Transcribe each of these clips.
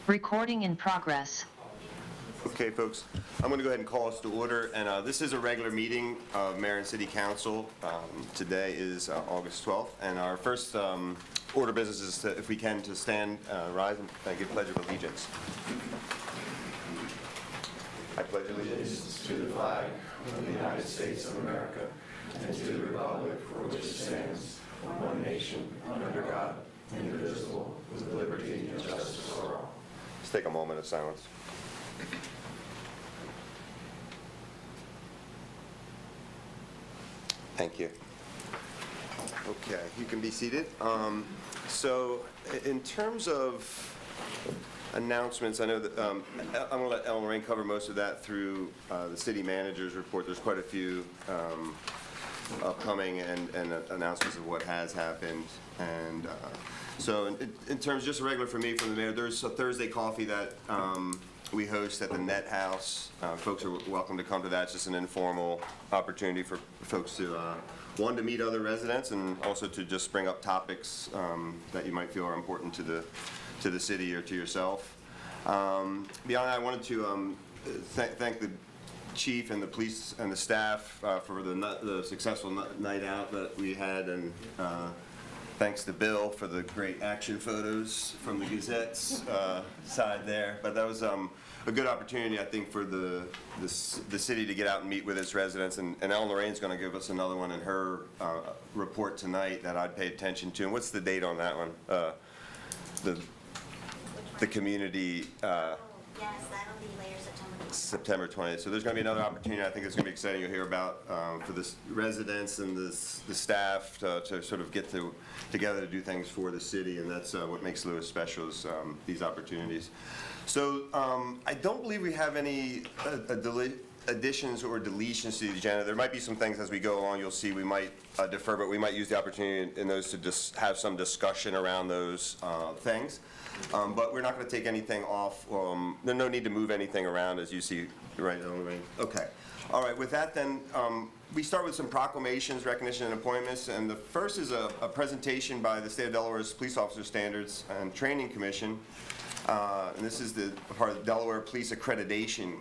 Recording in progress. Okay, folks, I'm going to go ahead and call us to order, and this is a regular meeting of Mayor and City Council. Today is August 12th, and our first order of business is, to, if we can, to stand, rise, and give Pledge of Allegiance. I pledge allegiance to the flag of the United States of America and to the republic for which it stands, one nation, under God, indivisible, with liberty and justice for all. Let's take a moment of silence. Thank you. Okay, you can be seated. So in terms of announcements, I know that I'm going to let Ellen Lorraine cover most of that through the city manager's report. There's quite a few upcoming and announcements of what has happened. And so in terms, just regular for me from the mayor, there's a Thursday coffee that we host at the Net House. Folks are welcome to come to that. It's just an informal opportunity for folks to, one, to meet other residents, and also to just bring up topics that you might feel are important to the city or to yourself. Beyond that, I wanted to thank the chief and the police and the staff for the successful night out that we had, and thanks to Bill for the great action photos from the Gazette's side there. But that was a good opportunity, I think, for the city to get out and meet with its residents. And Ellen Lorraine's going to give us another one in her report tonight that I'd pay attention to. And what's the date on that one? The community. Yes, that'll be later September 20th. So there's going to be another opportunity. I think it's going to be exciting. You'll hear about for the residents and the staff to sort of get together to do things for the city, and that's what makes Lewes special is these opportunities. So I don't believe we have any additions or deletions to the agenda. There might be some things as we go along. You'll see we might defer, but we might use the opportunity in those to just have some discussion around those things. But we're not going to take anything off. There's no need to move anything around, as you see, right, Lorraine? Okay. All right. With that, then, we start with some proclamations, recognition, and appointments. And the first is a presentation by the State of Delaware's Police Officer Standards and Training Commission. And this is the part of the Delaware Police Accreditation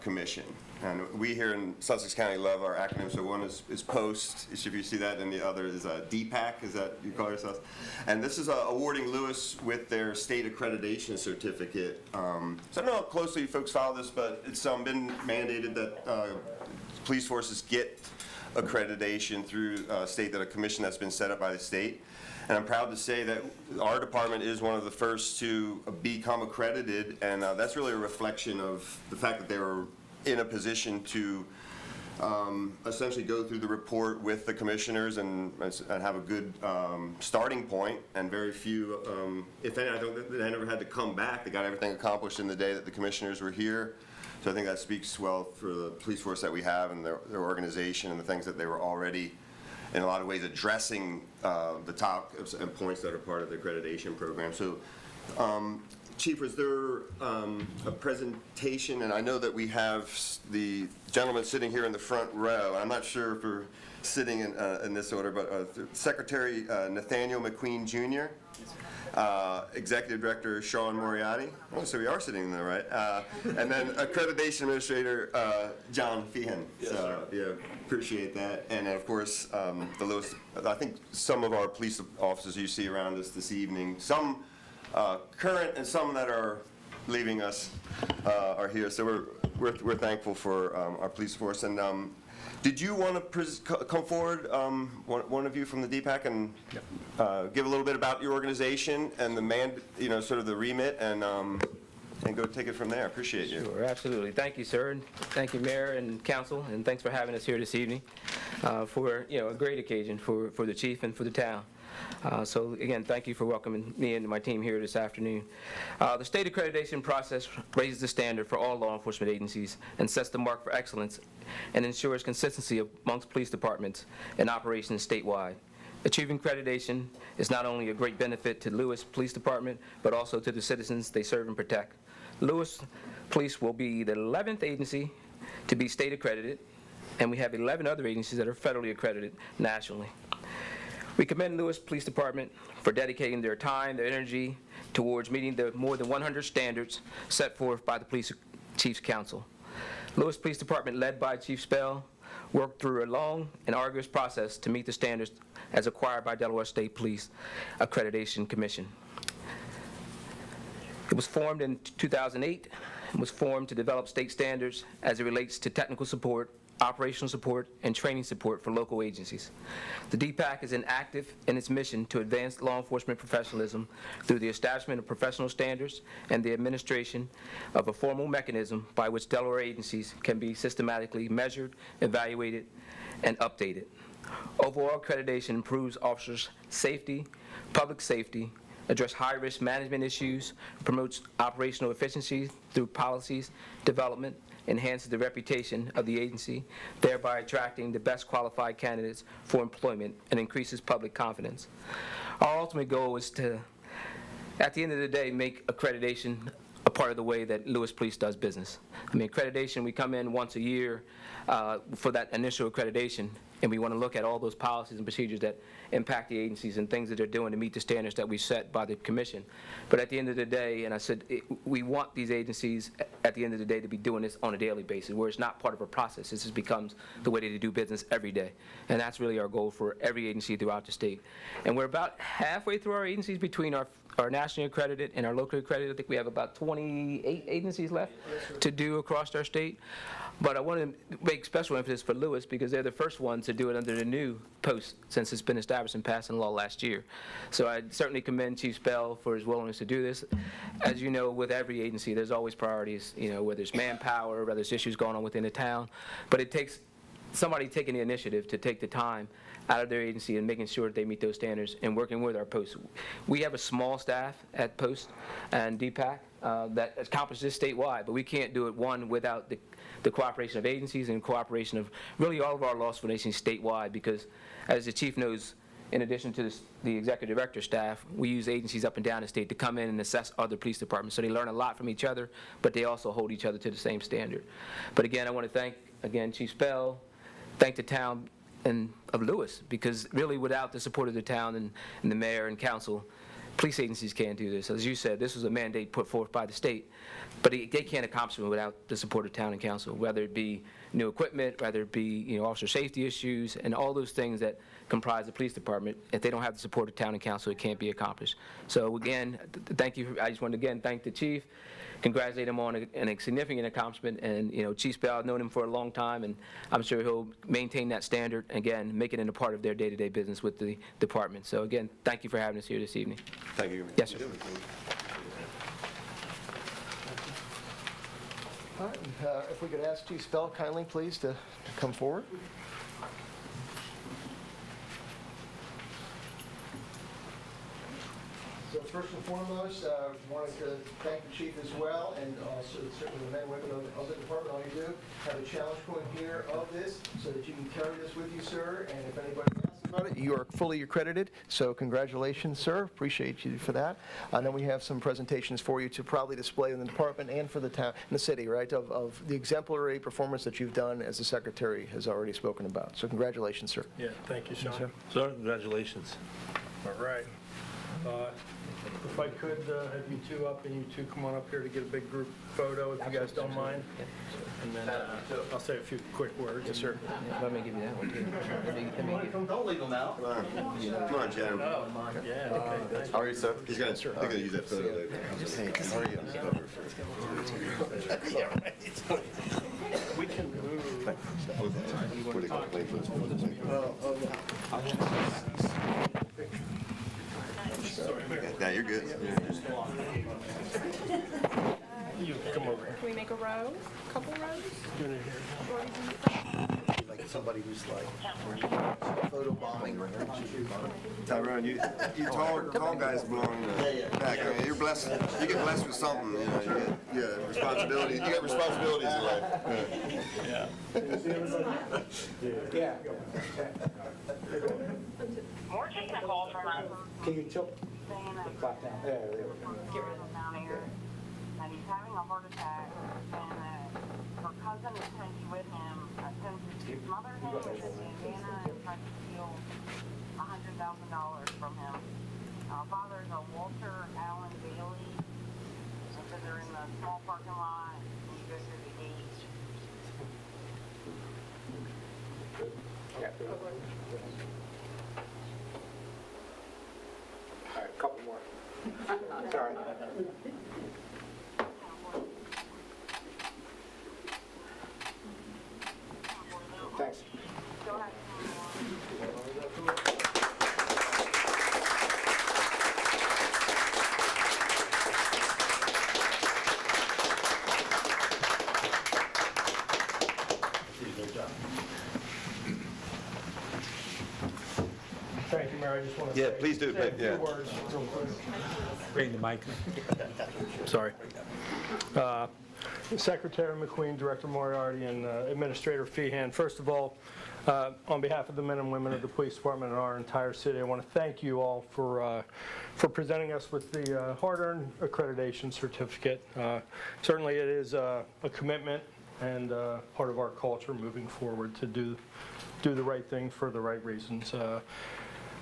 Commission. And we here in Sussex County love our acronyms. So one is POST, if you see that, and the other is DPAC, is that you call yourselves? And this is awarding Lewes with their state accreditation certificate. So I don't know how closely you folks follow this, but it's been mandated that police forces get accreditation through a commission that's been set up by the state. And I'm proud to say that our department is one of the first to become accredited, and that's really a reflection of the fact that they were in a position to essentially go through the report with the commissioners and have a good starting point. And very few, if any, they never had to come back. They got everything accomplished in the day that the commissioners were here. So I think that speaks well for the police force that we have and their organization and the things that they were already, in a lot of ways, addressing the top points that are part of the accreditation program. So, Chief, was there a presentation? And I know that we have the gentleman sitting here in the front row. I'm not sure if we're sitting in this order, but Secretary Nathaniel McQueen Jr., Executive Director Sean Moriarty. Oh, so we are sitting there, right? And then Accreditation Administrator John Feehan. Yes, so, yeah, appreciate that. And of course, the Lewes. I think some of our police officers you see around us this evening, some current and some that are leaving us, are here. So we're thankful for our police force. And did you want to come forward, one of you from the DPAC, and give a little bit about your organization and the sort of the remit, and go take it from there? Appreciate you. Sure, absolutely. Thank you, sir, and thank you, Mayor and Council, and thanks for having us here this evening for a great occasion for the Chief and for the town. So again, thank you for welcoming me and my team here this afternoon. The state accreditation process raises the standard for all law enforcement agencies and sets the mark for excellence and ensures consistency amongst police departments and operations statewide. Achieving accreditation is not only a great benefit to Lewes Police Department, but also to the citizens they serve and protect. Lewes Police will be the 11th agency to be state accredited, and we have 11 other agencies that are federally accredited nationally. We commend Lewes Police Department for dedicating their time, their energy towards meeting the more than 100 standards set forth by the Police Chiefs Council. Lewes Police Department, led by Chief Spell, worked through a long and arduous process to meet the standards as acquired by Delaware State Police Accreditation Commission. It was formed in 2008 and was formed to develop state standards as it relates to technical support, operational support, and training support for local agencies. The DPAC is active in its mission to advance law enforcement professionalism through the establishment of professional standards and the administration of a formal mechanism by which Delaware agencies can be systematically measured, evaluated, and updated. Overall accreditation improves officers' safety, public safety, address high-risk management issues, promotes operational efficiency through policies development, enhances the reputation of the agency, thereby attracting the best qualified candidates for employment, and increases public confidence. Our ultimate goal is to, at the end of the day, make accreditation a part of the way that Lewes Police does business. I mean, accreditation, we come in once a year for that initial accreditation, and we want to look at all those policies and procedures that impact the agencies and things that they're doing to meet the standards that we set by the commission. But at the end of the day, and I said, we want these agencies at the end of the day to be doing this on a daily basis, where it's not part of a process. This just becomes the way they do business every day. And that's really our goal for every agency throughout the state. And we're about halfway through our agencies between our nationally accredited and our locally accredited. I think we have about 28 agencies left to do across our state. But I want to make special emphasis for Lewes because they're the first ones to do it under the new post since it's been established and passed in law last year. So I certainly commend Chief Spell for his willingness to do this. As you know, with every agency, there's always priorities, whether it's manpower, whether it's issues going on within the town. But it takes somebody taking the initiative to take the time out of their agency and making sure that they meet those standards and working with our posts. We have a small staff at Post and DPAC that accomplishes this statewide, but we can't do it, one, without the cooperation of agencies and cooperation of really all of our law enforcement agencies statewide, because as the chief knows, in addition to the executive director staff, we use agencies up and down the state to come in and assess other police departments. So they learn a lot from each other, but they also hold each other to the same standard. But again, I want to thank, Chief Spell, thank the town of Lewes, because really without the support of the town and the mayor and council, police agencies can't do this. As you said, this was a mandate put forth by the state, but they can't accomplish it without the support of town and council, whether it be new equipment, whether it be officer safety issues, and all those things that comprise the police department. If they don't have the support of town and council, it can't be accomplished. So again, thank you. I just want to again thank the chief, congratulate him on a significant accomplishment, and Chief Spell, I've known him for a long time, and I'm sure he'll maintain that standard, again, make it a part of their day-to-day business with the department. So again, thank you for having us here this evening. Thank you. Yes, sir. All right, if we could ask Chief Spell kindly, please, to come forward. So first and foremost, wanted to thank the chief as well, and also certainly the men and women of the department. All you do, have a challenge point here of this, so that you can carry this with you, sir, and if anybody asks about it, you are fully accredited, so congratulations, sir. Appreciate you for that. And then we have some presentations for you to probably display in the department and for the town, in the city, right, of the exemplary performance that you've done, as the secretary has already spoken about. So congratulations, sir. Yeah, thank you, Sean. Sir. Sir, congratulations. All right. If I could have you two up, and you two come on up here to get a big group photo, if you guys don't mind. And then I'll say a few quick words. Yes, sir. Let me give you that one, too. Let me give Don't leave them out. Come on, Jen. Oh, yeah, okay, thanks. How are you, sir? He's going to use that photo later. How are you? We can move. Where they go, play for Yeah, you're good. You come over here. Can we make a row? Couple rows? Get in here. Like somebody who's like photo bombing. Tyrone, you tall guys belong in the back. I mean, you're blessed. You get blessed with something. You get responsibilities. You get responsibilities in life. Yeah. More technical from us. Can you tilt back down? There we go. Get rid of him down here. And he's having a heart attack. And her cousin is currently with him since his mother had moved to Indiana and tried to steal $100,000 from him. Father's a Walter Allen Bailey. And so they're in the small parking lot, and you go through the gate. All right, a couple more. Sorry. Thanks. Go ahead. Thank you, Mayor. I just want to Yeah, please do. say a few Yeah. words real quick. Bring the mic. Sorry. Secretary McQueen, Director Moriarty, and Administrator Feehan. First of all, on behalf of the men and women of the police department and our entire city, I want to thank you all for presenting us with the hard-earned accreditation certificate. Certainly, it is a commitment and part of our culture moving forward to do the right thing for the right reasons.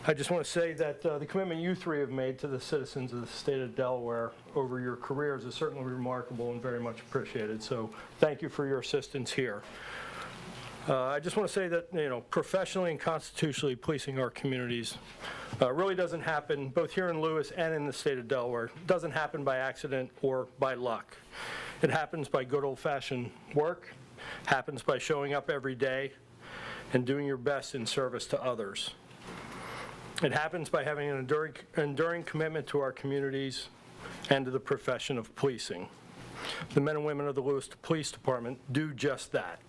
I just want to say that the commitment you three have made to the citizens of the state of Delaware over your careers is certainly remarkable and very much appreciated. So thank you for your assistance here. I just want to say that, professionally and constitutionally policing our communities really doesn't happen, both here in Lewes and in the state of Delaware. It doesn't happen by accident or by luck. It happens by good old-fashioned work, happens by showing up every day and doing your best in service to others. It happens by having an enduring commitment to our communities and to the profession of policing. The men and women of the Lewes Police Department do just that.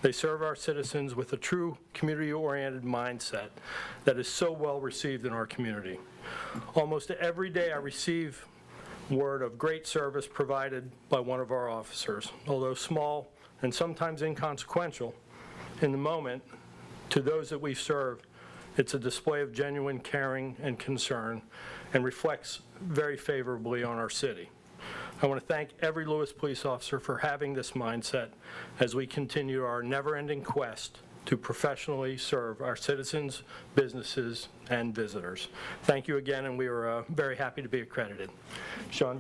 They serve our citizens with a true community-oriented mindset that is so well received in our community. Almost every day I receive word of great service provided by one of our officers. Although small and sometimes inconsequential, in the moment, to those that we serve, it's a display of genuine caring and concern and reflects very favorably on our city. I want to thank every Lewes police officer for having this mindset as we continue our never-ending quest to professionally serve our citizens, businesses, and visitors. Thank you again, and we are very happy to be accredited. Sean,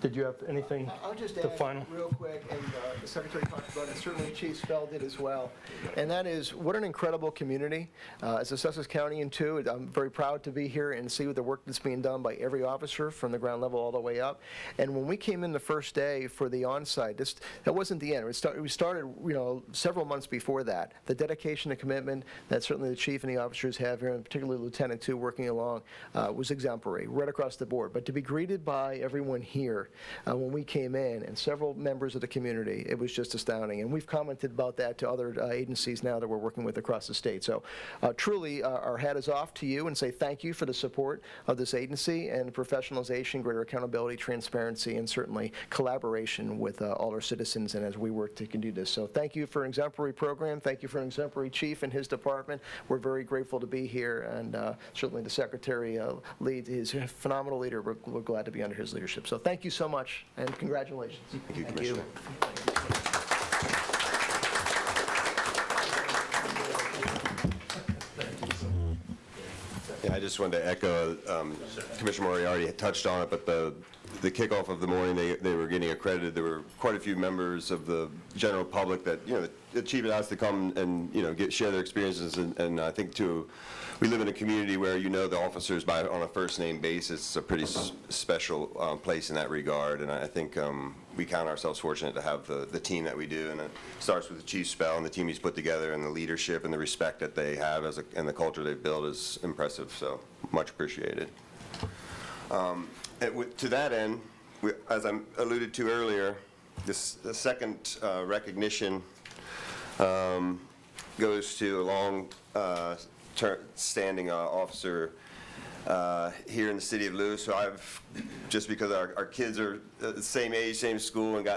did you have anything I'll just to add final? real quick, and the Secretary talked about it, certainly Chief Spell did as well, and that is what an incredible community. As a Sussex County and too, I'm very proud to be here and see the work that's being done by every officer from the ground level all the way up. And when we came in the first day for the on-site, that wasn't the end. We started, several months before that. The dedication and commitment that certainly the Chief and the officers have here, and particularly Lieutenant too, working along, was exemplary right across the board. But to be greeted by everyone here when we came in and several members of the community, it was just astounding. And we've commented about that to other agencies now that we're working with across the state. So truly, our hat is off to you and say thank you for the support of this agency and professionalization, greater accountability, transparency, and certainly collaboration with all our citizens and as we work to do this. So thank you for an exemplary program. Thank you for an exemplary Chief and his department. We're very grateful to be here, and certainly the Secretary is a phenomenal leader. We're glad to be under his leadership. So thank you so much, and congratulations. Thank you, Commissioner. Yeah, I just wanted to echo, Commissioner Moriarty had touched on it, but the kickoff of the morning, they were getting accredited. There were quite a few members of the general public that, the Chief had asked to come and, share their experiences, and I think, too, we live in a community where the officers on a first-name basis. It's a pretty special place in that regard, and I think we count ourselves fortunate to have the team that we do, and it starts with the Chief Spell and the team he's put together, and the leadership and the respect that they have and the culture they've built is impressive, so much appreciated. To that end, as I alluded to earlier, the second recognition goes to a long-standing officer here in the city of Lewes. So just because our kids are the same age, same school, and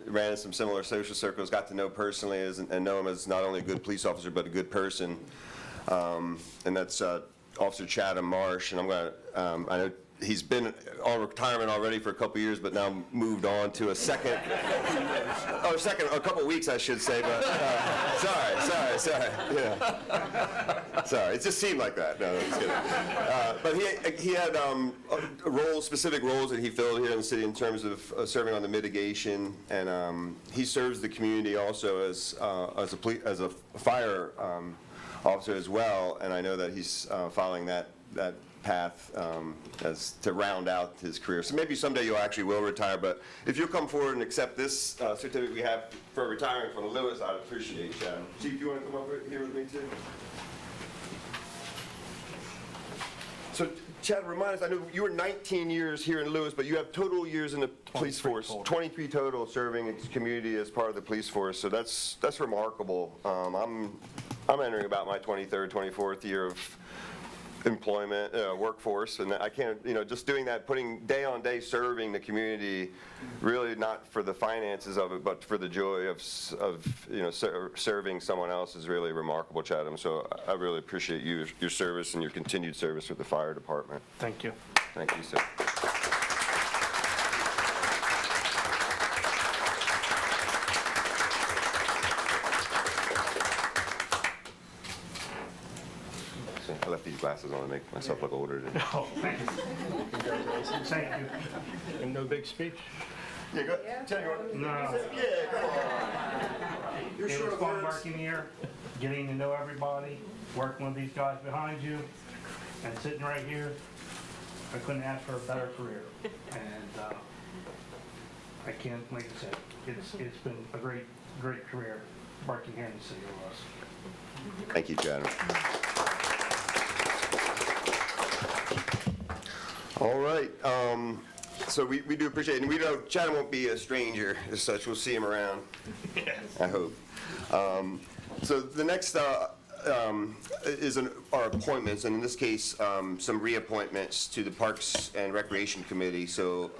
ran in some similar social circles, got to know personally and know him as not only a good police officer but a good person, and that's Officer Chatham Marsch. And I know he's been on retirement already for a couple years, but now moved on to a second, a couple weeks, I should say, but, sorry, yeah. Sorry, it just seemed like that. No, just kidding. But he had specific roles that he filled here in the city in terms of serving on the mitigation, and he serves the community also as a fire officer as well, and I know that he's following that path as to round out his career. So maybe someday you actually will retire, but if you'll come forward and accept this certificate we have for retiring from Lewes, I'd appreciate it, Chad. Chief, you want to come over here with me too? So, Chad, remind us, I know you were 19 years here in Lewes, but you have total years in the police force, total. 23 total serving its community as part of the police force, so that's remarkable. I'm entering about my 23rd, 24th year of employment, workforce, and I can't, just doing that, putting day on day serving the community, really not for the finances of it, but for the joy of serving someone else is really remarkable, Chatham. So I really appreciate your service and your continued service with the fire department. Thank you. Thank you, sir. I left these glasses on to make myself look older. Oh, thank you. Congratulations. Thank you. And no big speech? Yeah, go ahead. No. Yeah, come on. You're It short was of fun words. working here, getting to know everybody, working with these guys behind you, and sitting right here. I couldn't ask for a better career. And I can't, like I said, it's been a great career working here in the city of Lewes. Thank you, Chatham. All right. So we do appreciate it. And we know Chatham won't be a stranger as such. We'll see him around, I hope. So the next are appointments, and in this case, some reappointments to the Parks and Recreation Committee. So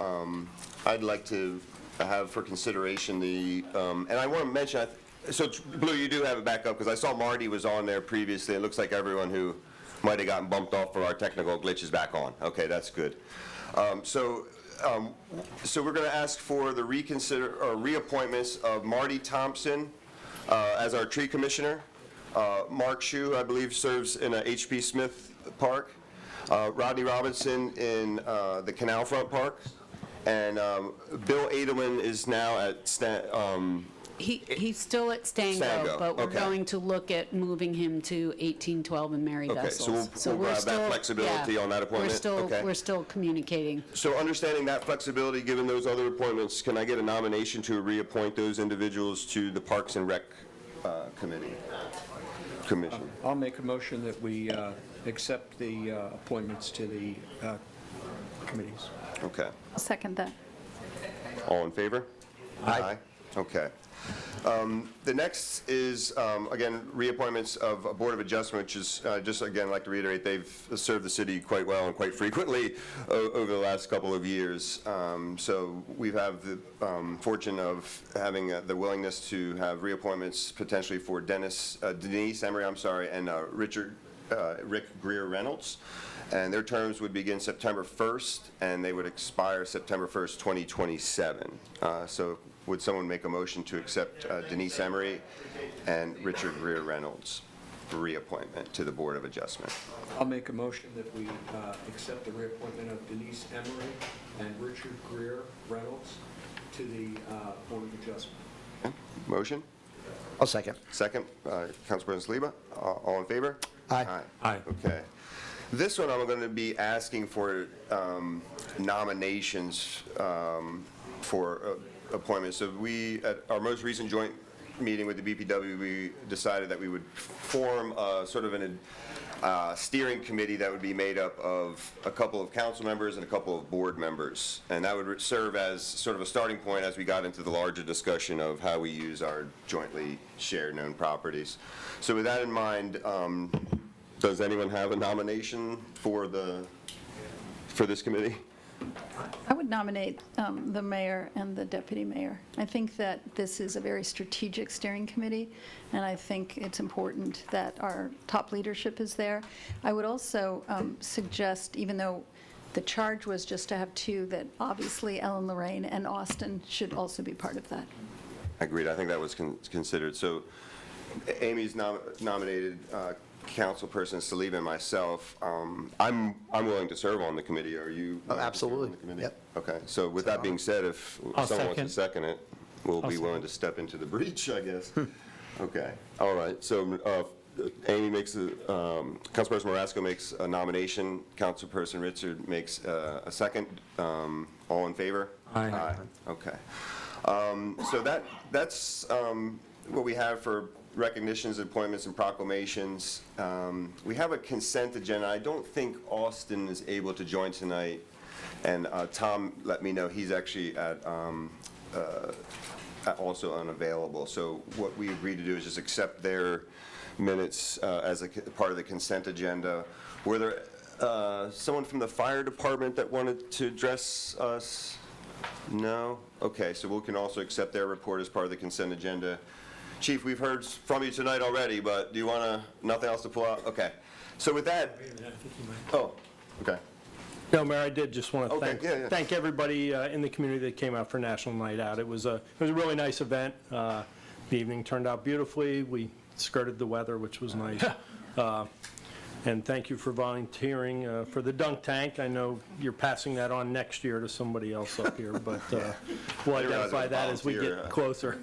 I'd like to have for consideration and I want to mention, so Blue, you do have it back up, because I saw Marty was on there previously. It looks like everyone who might have gotten bumped off for our technical glitch is back on. Okay, that's good. So we're going to ask for the reappointments of Mardi Thompson as our tree commissioner. Mark Shue, I believe, serves in H.P. Smith Park. Rodney Robinson in the Canal Front Park. And Bill Adelman is now at He's still at Stango, but we're okay. going to look at moving him to 1812 and Mary Okay, Vessels. so we'll grab that flexibility on that appointment? Okay. We're still communicating. So understanding that flexibility, given those other appointments, can I get a nomination to reappoint those individuals to the Parks and Rec Commission? I'll make a motion that we accept the appointments to the committees. Okay. I'll second that. All in favor? Aye. Okay. The next is, again, reappointments of a Board of Adjustment, which is, just again, like to reiterate, they've served the city quite well and quite frequently over the last couple of years. So we have the fortune of having the willingness to have reappointments potentially for Denise Emery, and Richard Grier-Reynolds. And their terms would begin September 1st, and they would expire September 1st, 2027. So would someone make a motion to accept Denise Emery and Richard Grier-Reynolds for reappointment to the Board of Adjustment? I'll make a motion that we accept the reappointment of Denise Emery and Richard Grier-Reynolds to the Board of Adjustment. Okay. Motion? I'll second. Second, Council President Saliba. All in favor? Aye. Aye. Okay. This one, I'm going to be asking for nominations for appointments. So at our most recent joint meeting with the BPW, we decided that we would form sort of a steering committee that would be made up of a couple of council members and a couple of board members. And that would serve as sort of a starting point as we got into the larger discussion of how we use our jointly shared known properties. So with that in mind, does anyone have a nomination for this committee? I would nominate the mayor and the deputy mayor. I think that this is a very strategic steering committee, and I think it's important that our top leadership is there. I would also suggest, even though The charge was just to have 2, that obviously Ellen Lorraine and Austin should also be part of that. Agreed, I think that was considered. So Amy's nominated councilperson Saliba and myself. I'm willing to serve on the committee. Are you? Oh, absolutely. On the committee? Yep. Okay, so with that being said, if I'll someone wants to second. second it, we'll be willing to step into the breach, I guess. Okay, all right, so Amy makes Councilperson Marasco makes a nomination, Councilperson Richard makes a second. All in favor? Aye. Okay. So that's what we have for recognitions, appointments, and proclamations. We have a consent agenda. I don't think Austin is able to join tonight, and Tom let me know he's actually also unavailable. So what we agreed to do is just accept their minutes as a part of the consent agenda. Were there someone from the fire department that wanted to address us? No? Okay, so we can also accept their report as part of the consent agenda. Chief, we've heard from you tonight already, but do you want to, nothing else to pull out? Okay. So with that, oh, okay. No, Mayor, I did just want to Okay, thank everybody in the community that came out for National Night Out. It was a really nice event. The evening turned out beautifully. We skirted the weather, which was nice. And thank you for volunteering for the dunk tank. I know you're passing that on next year to somebody else up here, but we'll identify that as we get closer.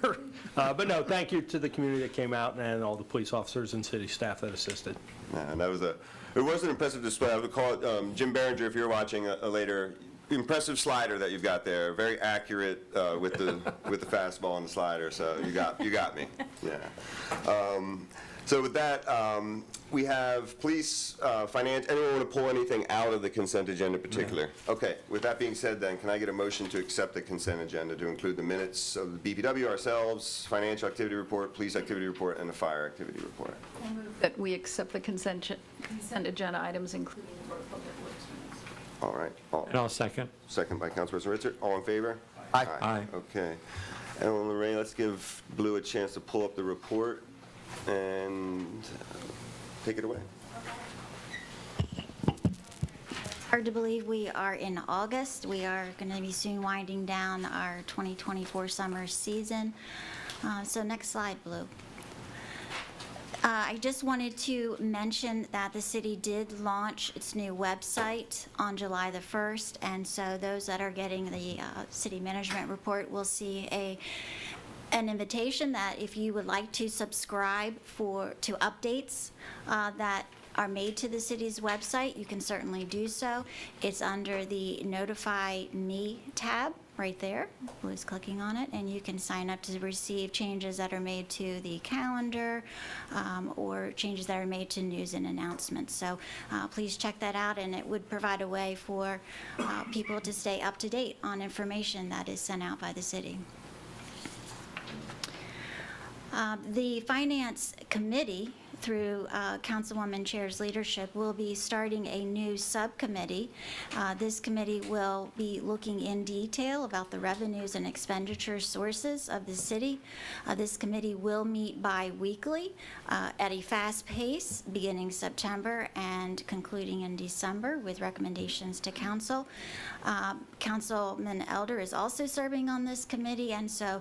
But no, thank you to the community that came out and all the police officers and city staff that assisted. Yeah, and that was it was an impressive display. I would call it, Jim Behringer, if you're watching later, impressive slider that you've got there. Very accurate with the fastball and the slider. So you got me. Yeah. So with that, we have police, finance. Anyone want to pull anything out of the consent agenda in particular? No. Okay. With that being said, then, can I get a motion to accept the consent agenda to include the minutes of the BPW, ourselves, financial activity report, police activity report, and the fire activity report? I move that we accept the consent agenda items, including the Board of Public Works minutes. All right. And I'll second. Second by Councilperson Richard. All in favor? Aye. Aye. Okay. Ellen Lorraine, let's give Blue a chance to pull up the report and take it away. Hard to believe we are in August. We are going to be soon winding down our 2024 summer season. So next slide, Blue. I just wanted to mention that the city did launch its new website on July the 1st, and so those that are getting the city management report will see an invitation that if you would like to subscribe to updates that are made to the city's website, you can certainly do so. It's under the Notify Me tab right there. Blue's clicking on it, and you can sign up to receive changes that are made to the calendar or changes that are made to news and announcements. So please check that out, and it would provide a way for people to stay up to date on information that is sent out by the city. The Finance Committee, through Councilwoman Chair's leadership, will be starting a new subcommittee. This committee will be looking in detail about the revenues and expenditure sources of the city. This committee will meet bi-weekly at a fast pace, beginning September and concluding in December, with recommendations to council. Councilman Elder is also serving on this committee, and so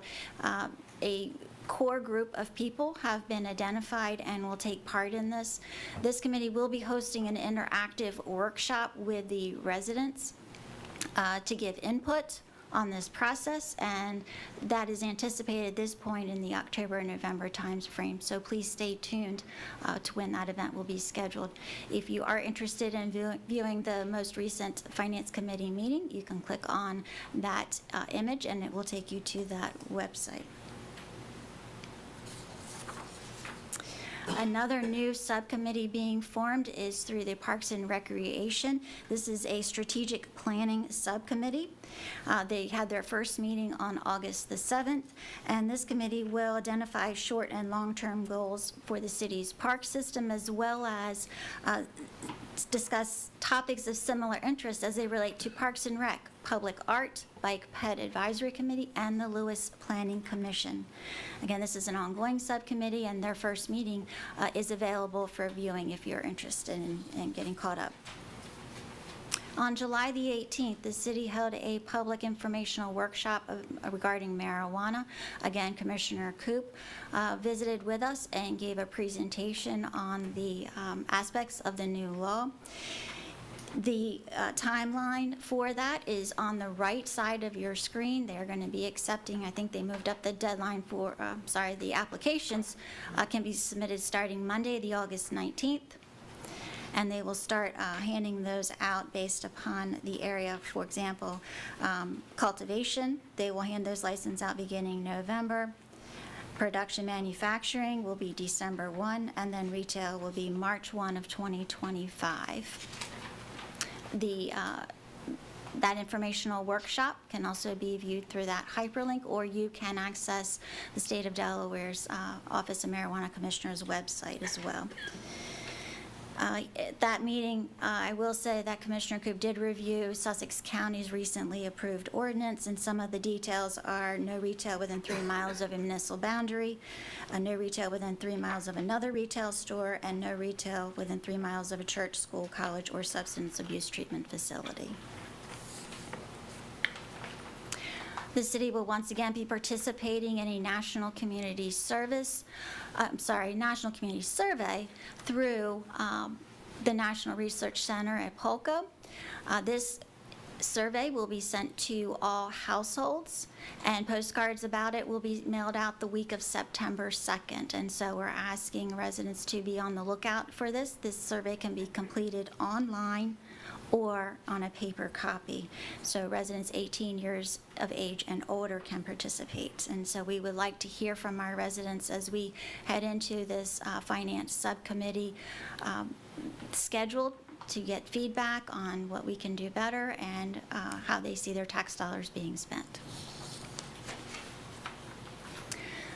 a core group of people have been identified and will take part in this. This committee will be hosting an interactive workshop with the residents to give input on this process, and that is anticipated at this point in the October and November times frame. So please stay tuned to when that event will be scheduled. If you are interested in viewing the most recent Finance Committee meeting, you can click on that image and it will take you to that website. Another new subcommittee being formed is through the Parks and Recreation. This is a strategic planning subcommittee. They had their first meeting on August the 7th, and this committee will identify short and long-term goals for the city's park system, as well as discuss topics of similar interest as they relate to Parks and Rec, Public Art, Bike Ped Advisory Committee, and the Lewes Planning Commission. Again, this is an ongoing subcommittee, and their first meeting is available for viewing if you're interested in getting caught up. On July the 18th, the city held a public informational workshop regarding marijuana. Again, Commissioner Koop visited with us and gave a presentation on the aspects of the new law. The timeline for that is on the right side of your screen. They're going to be accepting, I think they moved up the deadline for, the applications can be submitted starting Monday, the August 19th. And they will start handing those out based upon the area. For example, cultivation, they will hand those licenses out beginning November. Production manufacturing will be December 1, and then retail will be March 1 of 2025. That informational workshop can also be viewed through that hyperlink, or you can access the State of Delaware's Office of Marijuana Commissioner's website as well. At that meeting, I will say that Commissioner Koop did review Sussex County's recently approved ordinance, and some of the details are no retail within 3 miles of a municipal boundary, no retail within 3 miles of another retail store, and no retail within 3 miles of a church, school, college, or substance abuse treatment facility. The city will once again be participating in a national community national community survey through the National Research Center at Polka. This survey will be sent to all households, and postcards about it will be mailed out the week of September 2nd. And so we're asking residents to be on the lookout for this. This survey can be completed online or on a paper copy. So residents 18 years of age and older can participate. And so we would like to hear from our residents as we head into this finance subcommittee scheduled to get feedback on what we can do better and how they see their tax dollars being spent.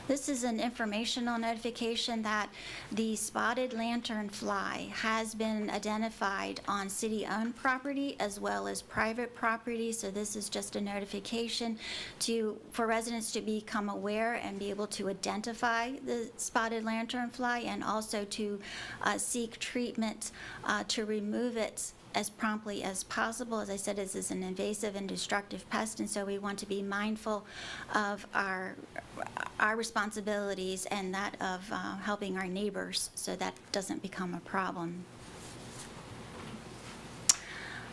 This is an informational notification that the spotted lanternfly has been identified on city-owned property as well as private property. So this is just a notification for residents to become aware and be able to identify the spotted lanternfly, and also to seek treatment to remove it as promptly as possible. As I said, this is an invasive and destructive pest, and so we want to be mindful of our responsibilities and that of helping our neighbors so that doesn't become a problem.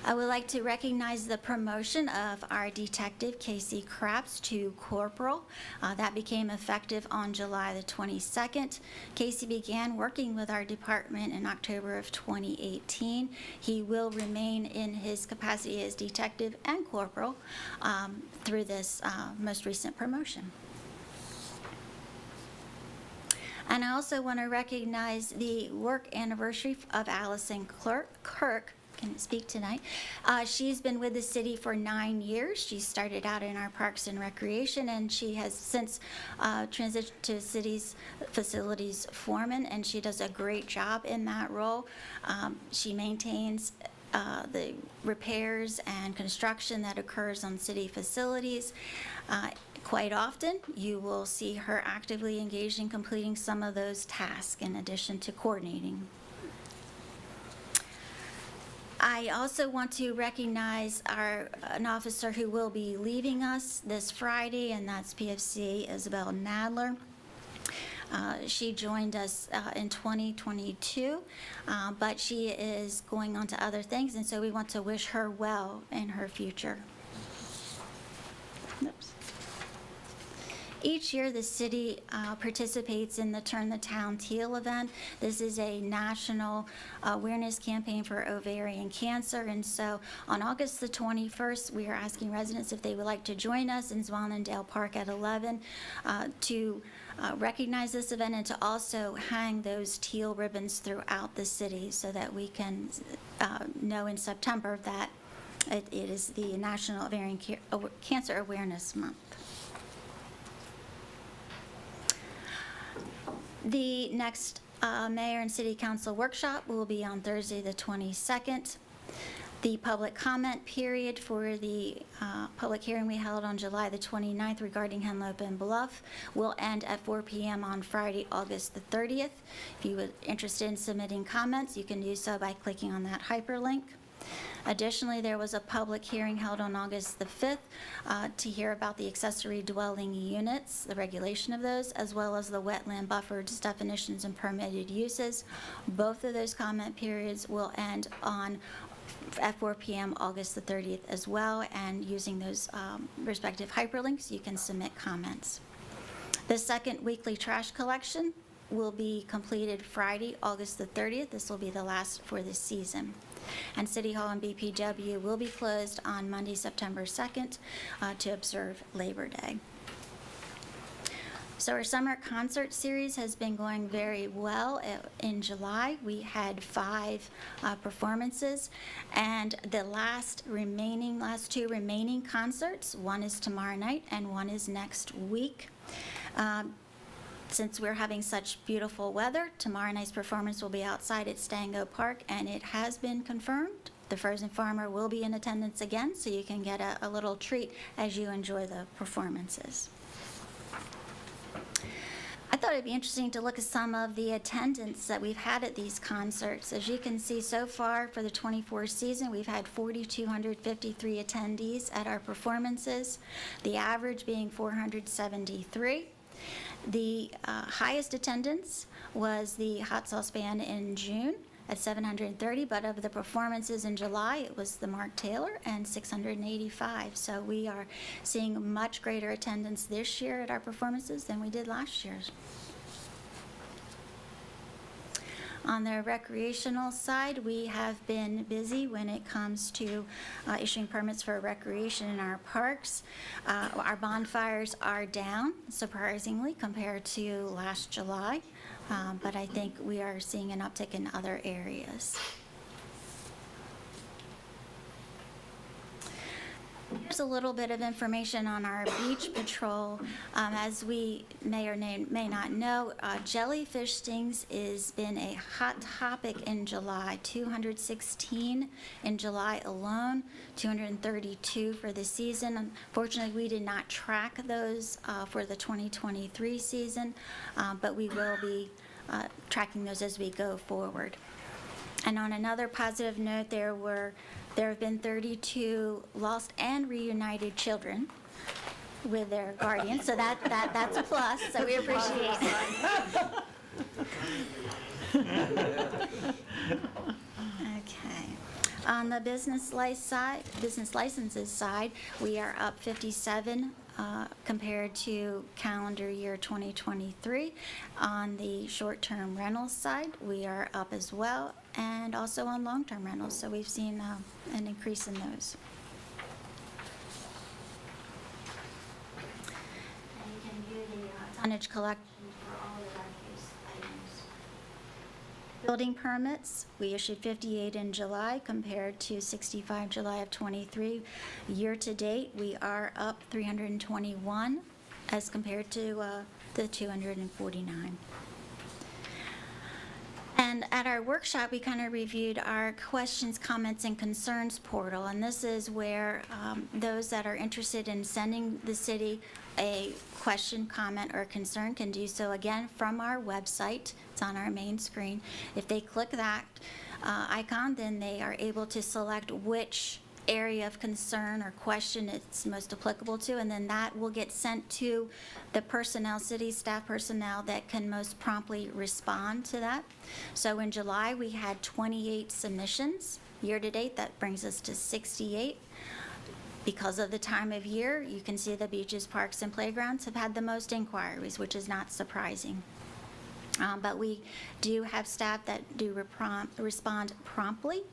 I would like to recognize the promotion of our detective, Casey Krabs, to corporal. That became effective on July the 22nd. Casey began working with our department in October of 2018. He will remain in his capacity as detective and corporal through this most recent promotion. And I also want to recognize the work anniversary of Allison Kirk. Can speak tonight. She's been with the city for 9 years. She started out in our Parks and Recreation, and she has since transitioned to city's facilities foreman, and she does a great job in that role. She maintains the repairs and construction that occurs on city facilities. Quite often, you will see her actively engaged in completing some of those tasks in addition to coordinating. I also want to recognize an officer who will be leaving us this Friday, and that's PFC Isabel Nadler. She joined us in 2022, but she is going on to other things, and so we want to wish her well in her future. Oops. Each year, the city participates in the Turn the Town Teal event. This is a national awareness campaign for ovarian cancer, and so on August the 21st, we are asking residents if they would like to join us in Zwannendale Park at 11 to recognize this event and to also hang those teal ribbons throughout the city so that we can know in September that it is the National Ovarian Cancer Awareness Month. The next Mayor and City Council workshop will be on Thursday, the 22nd. The public comment period for the public hearing we held on July the 29th regarding Henlope and Bluff will end at 4 p.m. on Friday, August the 30th. If you are interested in submitting comments, you can do so by clicking on that hyperlink. Additionally, there was a public hearing held on August the 5th to hear about the accessory dwelling units, the regulation of those, as well as the wetland buffers, definitions, and permitted uses. Both of those comment periods will end on at 4 p.m. August the 30th as well, and using those respective hyperlinks, you can submit comments. The second weekly trash collection will be completed Friday, August the 30th. This will be the last for this season. And City Hall and BPW will be closed on Monday, September 2nd to observe Labor Day. So our summer concert series has been going very well. In July, we had 5 performances, and the last two remaining concerts, one is tomorrow night and one is next week. Since we're having such beautiful weather, tomorrow night's performance will be outside at Stango Park, and it has been confirmed. The Frozen Farmer will be in attendance again, so you can get a little treat as you enjoy the performances. I thought it'd be interesting to look at some of the attendance that we've had at these concerts. As you can see, so far for the 24 season, we've had 4,253 attendees at our performances, the average being 473. The highest attendance was the Hot Sauce Band in June at 730, but of the performances in July, it was the Mark Taylor and 685. So we are seeing much greater attendance this year at our performances than we did last year. On the recreational side, we have been busy when it comes to issuing permits for recreation in our parks. Our bonfires are down, surprisingly, compared to last July, but I think we are seeing an uptick in other areas. Here's a little bit of information on our beach patrol. As we may or may not know, jellyfish stings has been a hot topic in July. 216 in July alone, 232 for the season. Unfortunately, we did not track those for the 2023 season, but we will be tracking those as we go forward. And on another positive note, there have been 32 lost and reunited children with their guardians, so that's a plus, so we appreciate it. Okay. On the business licenses side, we are up 57 compared to calendar year 2023. On the short-term rentals side, we are up as well, and also on long-term rentals, so we've seen an increase in those. And you can view the tonnage collection for all of our case items. Building permits, we issued 58 in July compared to 65 July of 23. Year to date, we are up 321 as compared to the 249. And at our workshop, we kind of reviewed our questions, comments, and concerns portal. And this is where those that are interested in sending the city a question, comment, or concern can do so again from our website. It's on our main screen. If they click that icon, then they are able to select which area of concern or question it's most applicable to, and then that will get sent to the personnel, city staff personnel that can most promptly respond to that. So in July, we had 28 submissions. Year to date, that brings us to 68. Because of the time of year, you can see the beaches, parks, and playgrounds have had the most inquiries, which is not surprising. But we do have staff that do respond promptly,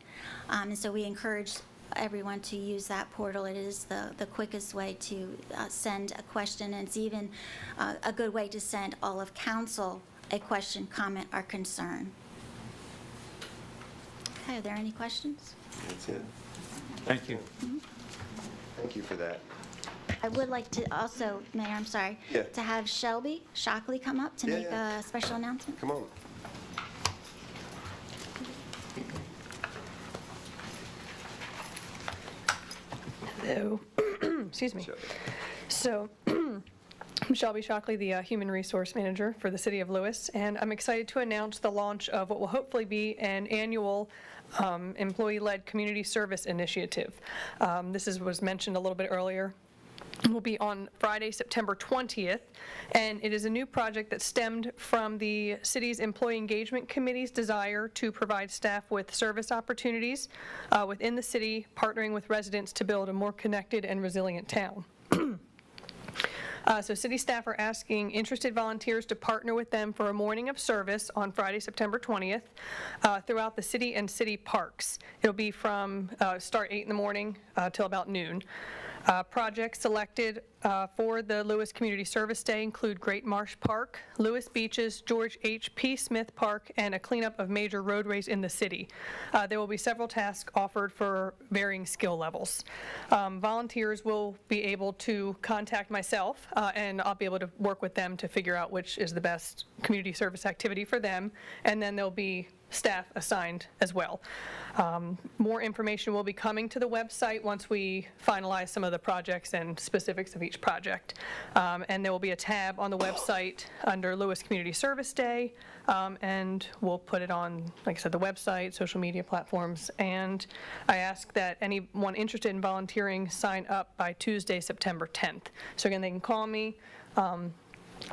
and so we encourage everyone to use that portal. It is the quickest way to send a question, and it's even a good way to send all of council a question, comment, or concern. Okay, are there any questions? That's it. Thank you. Thank you for that. I would like to also, Mayor, I'm sorry, Yeah. to have Shelby Shockley come up to Yeah, make yeah. a special announcement. Come on. Hello. Excuse me. Sure. So, I'm Shelby Shockley, the Human Resource Manager for the City of Lewes, and I'm excited to announce the launch of what will hopefully be an annual employee-led community service initiative. Was mentioned a little bit earlier. Will be on Friday, September 20th, and it is a new project that stemmed from the city's Employee Engagement Committee's desire to provide staff with service opportunities within the city, partnering with residents to build a more connected and resilient town. So city staff are asking interested volunteers to partner with them for a morning of service on Friday, September 20th, throughout the city and city parks. It'll be from start 8 in the morning till about noon. Projects selected for the Lewes Community Service Day include Great Marsh Park, Lewes Beaches, George H.P. Smith Park, and a cleanup of major roadways in the city. There will be several tasks offered for varying skill levels. Volunteers will be able to contact myself, and I'll be able to work with them to figure out which is the best community service activity for them, and then there'll be staff assigned as well. More information will be coming to the website once we finalize some of the projects and specifics of each project. And there will be a tab on the website under Lewes Community Service Day, and we'll put it on, like I said, the website, social media platforms, and I ask that anyone interested in volunteering sign up by Tuesday, September 10th. So again, they can call me.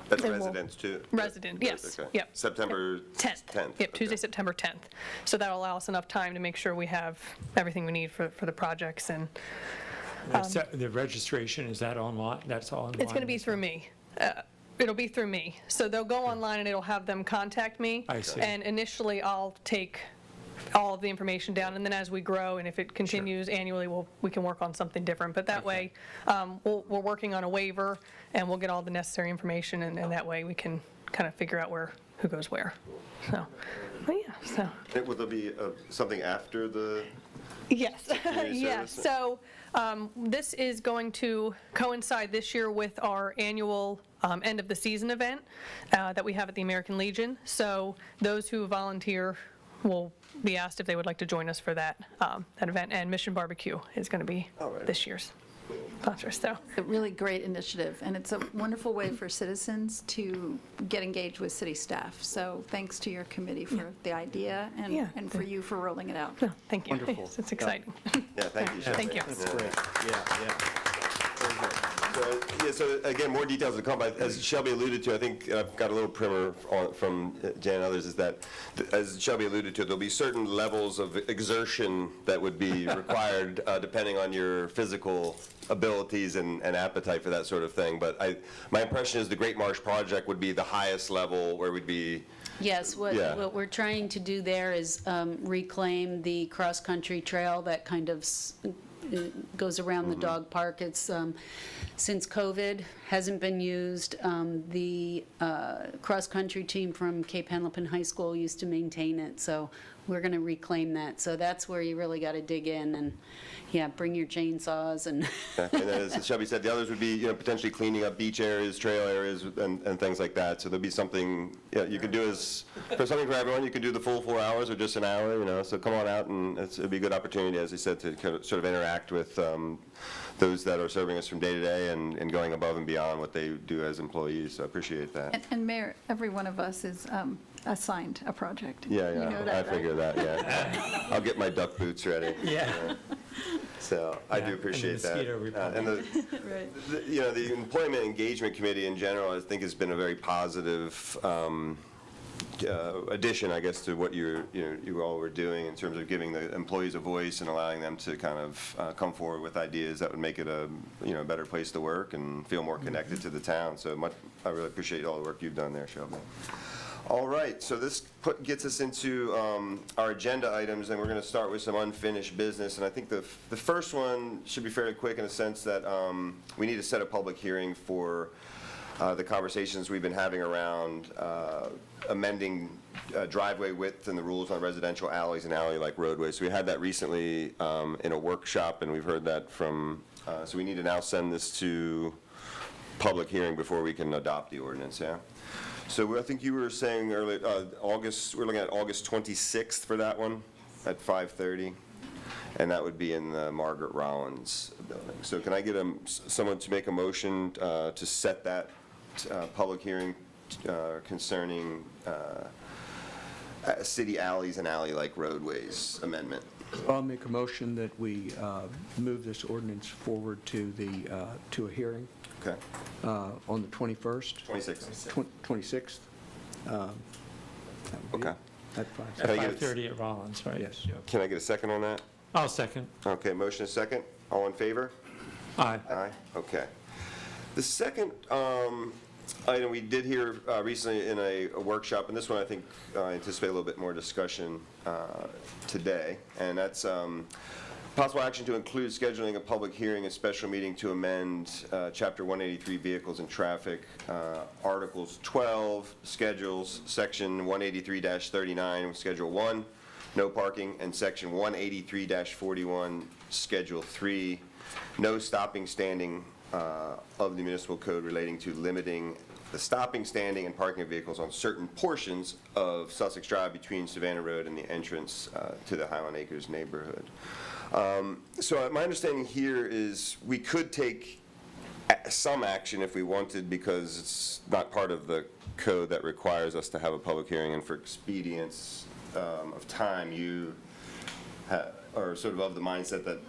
That's residents too? Resident, yes. Okay. Yep. September 10th. Yep, Tuesday, September 10th. So that'll allow us enough time to make sure we have everything we need for the projects. And The registration, is that online? That's all online? it's going to be through me. It'll be through me. So they'll go online and it'll have them contact me. I see. And initially, I'll take all of the information down, and then as we grow, and if it continues annually, we can work on something different. But that way, we're working on a waiver, and we'll get all the necessary information, and that way we can kind of figure out who goes where. So, but yeah, so. Will there be something after the Yes, community yes. service? So this is going to coincide this year with our annual end of the season event that we have at the American Legion. So those who volunteer will be asked if they would like to join us for that event, and Mission Barbecue is going to be this year's sponsor. So A really great initiative, and it's a wonderful way for citizens to get engaged with city staff. So thanks to your committee for the idea and for you for rolling it out. no, thank you. Wonderful. It's exciting. Yeah, thank you. Thank you. That's great. Yeah. So again, more details to come. But as Shelby alluded to, I think I've got a little primer from Jan and others, is that, as Shelby alluded to, there'll be certain levels of exertion that would be required depending on your physical abilities and appetite for that sort of thing. But my impression is the Great Marsh Project would be the highest level where we'd be. Yes, what we're trying to do there is reclaim the cross-country trail that kind of goes around the dog park. It's, since COVID, hasn't been used. The cross-country team from Cape Henlopen High School used to maintain it, so we're going to reclaim that. So that's where you really got to dig in and, bring your chainsaws and... And then, as Shelby said, the others would be, potentially cleaning up beach areas, trail areas, and things like that. So there'll be something, you can do for something for everyone. You can do the full 4 hours or just an hour, so come on out, and it'll be a good opportunity, as he said, to kind of sort of interact with those that are serving us from day to day and going above and beyond what they do as employees. So I appreciate that. And Mayor, every one of us is assigned a project. Yeah, You know that, I right? figure that, yeah. I'll get my duck boots ready. Yeah. So I do appreciate that. mosquito repellent. And the Employment Engagement Committee in general, I think, has been a very positive addition, I guess, to what you all were doing in terms of giving the employees a voice and allowing them to kind of come forward with ideas that would make it a better place to work and feel more connected to the town. So I really appreciate all the work you've done there, Shelby. All right, so this gets us into our agenda items, and we're going to start with some unfinished business. And I think the first one should be fairly quick in the sense that we need to set a public hearing for the conversations we've been having around amending driveway width and the rules on residential alleys and alley-like roadways. So we had that recently in a workshop, and we've heard that from, so we need to now send this to public hearing before we can adopt the ordinance, yeah? So I think you were saying earlier, we're looking at August 26th for that one at 5:30, and that would be in the Margaret Rollins building. So can I get someone to make a motion to set that public hearing concerning city alleys and alley-like roadways amendment. I'll make a motion that we move this ordinance forward to a hearing Okay. on the 21st. 26. 26th. That would be Okay. it. That's fine. Can I get a- 5:30 at Rollins, right? Yes. Can I get a second on that? I'll second. Okay, motion is second. All in favor? Aye. Aye, okay. The second item we did hear recently in a workshop, and this one I think I anticipate a little bit more discussion today, and that's possible action to include scheduling a public hearing and special meeting to amend Chapter 183 Vehicles and Traffic, Articles 12, Schedules, Section 183-39, Schedule 1, no parking, and Section 183-41, Schedule 3, no stopping, standing of the municipal code relating to limiting the stopping, standing, and parking of vehicles on certain portions of Sussex Drive between Savannah Road and the entrance to the Highland Acres neighborhood. So my understanding here is we could take some action if we wanted, because it's not part of the code that requires us to have a public hearing, and for expedience of time, you are sort of the mindset that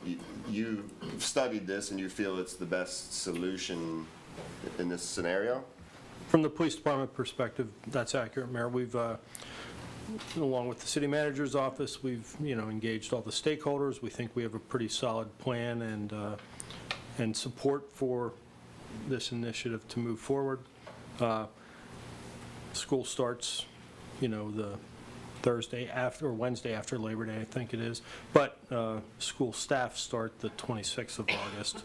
you studied this and you feel it's the best solution in this scenario? From the police department perspective, that's accurate, Mayor. We've, along with the city manager's office, we've, engaged all the stakeholders. We think we have a pretty solid plan and support for this initiative to move forward. School starts, the Thursday after, or Wednesday after Labor Day, I think it is. But school staff start the 26th of August.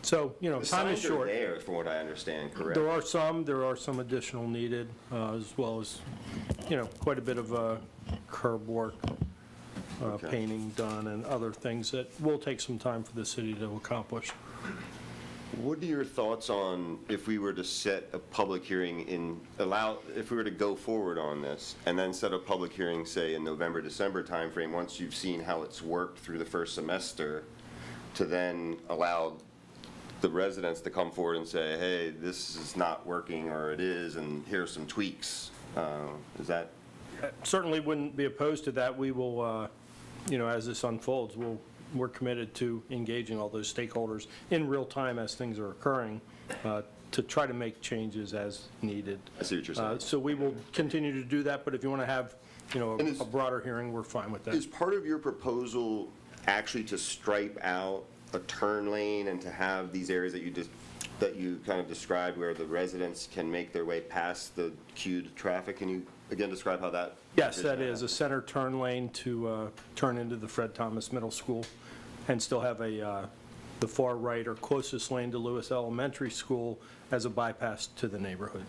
So, The time is signs are short. there, from what I understand, correct? There are some additional needed, as well as, quite a bit of curb work, Okay. painting done, and other things that will take some time for the city to accomplish. What are your thoughts on if we were to set a public hearing if we were to go forward on this, and then set a public hearing, say, in November, December timeframe, once you've seen how it's worked through the first semester, to then allow the residents to come forward and say, hey, this is not working, or it is, and here's some tweaks? Is that? Certainly wouldn't be opposed to that. We will, as this unfolds, we're committed to engaging all those stakeholders in real time as things are occurring, to try to make changes as needed. I see what you're saying. So we will continue to do that, but if you want to have, a broader hearing, we're fine with that. Is part of your proposal actually to stripe out a turn lane and to have these areas that you kind of described where the residents can make their way past the queued traffic? Can you again describe how that? Yes, that is a center turn lane to turn into the Fred Thomas Middle School, and still have the far right or closest lane to Lewes Elementary School as a bypass to the neighborhood.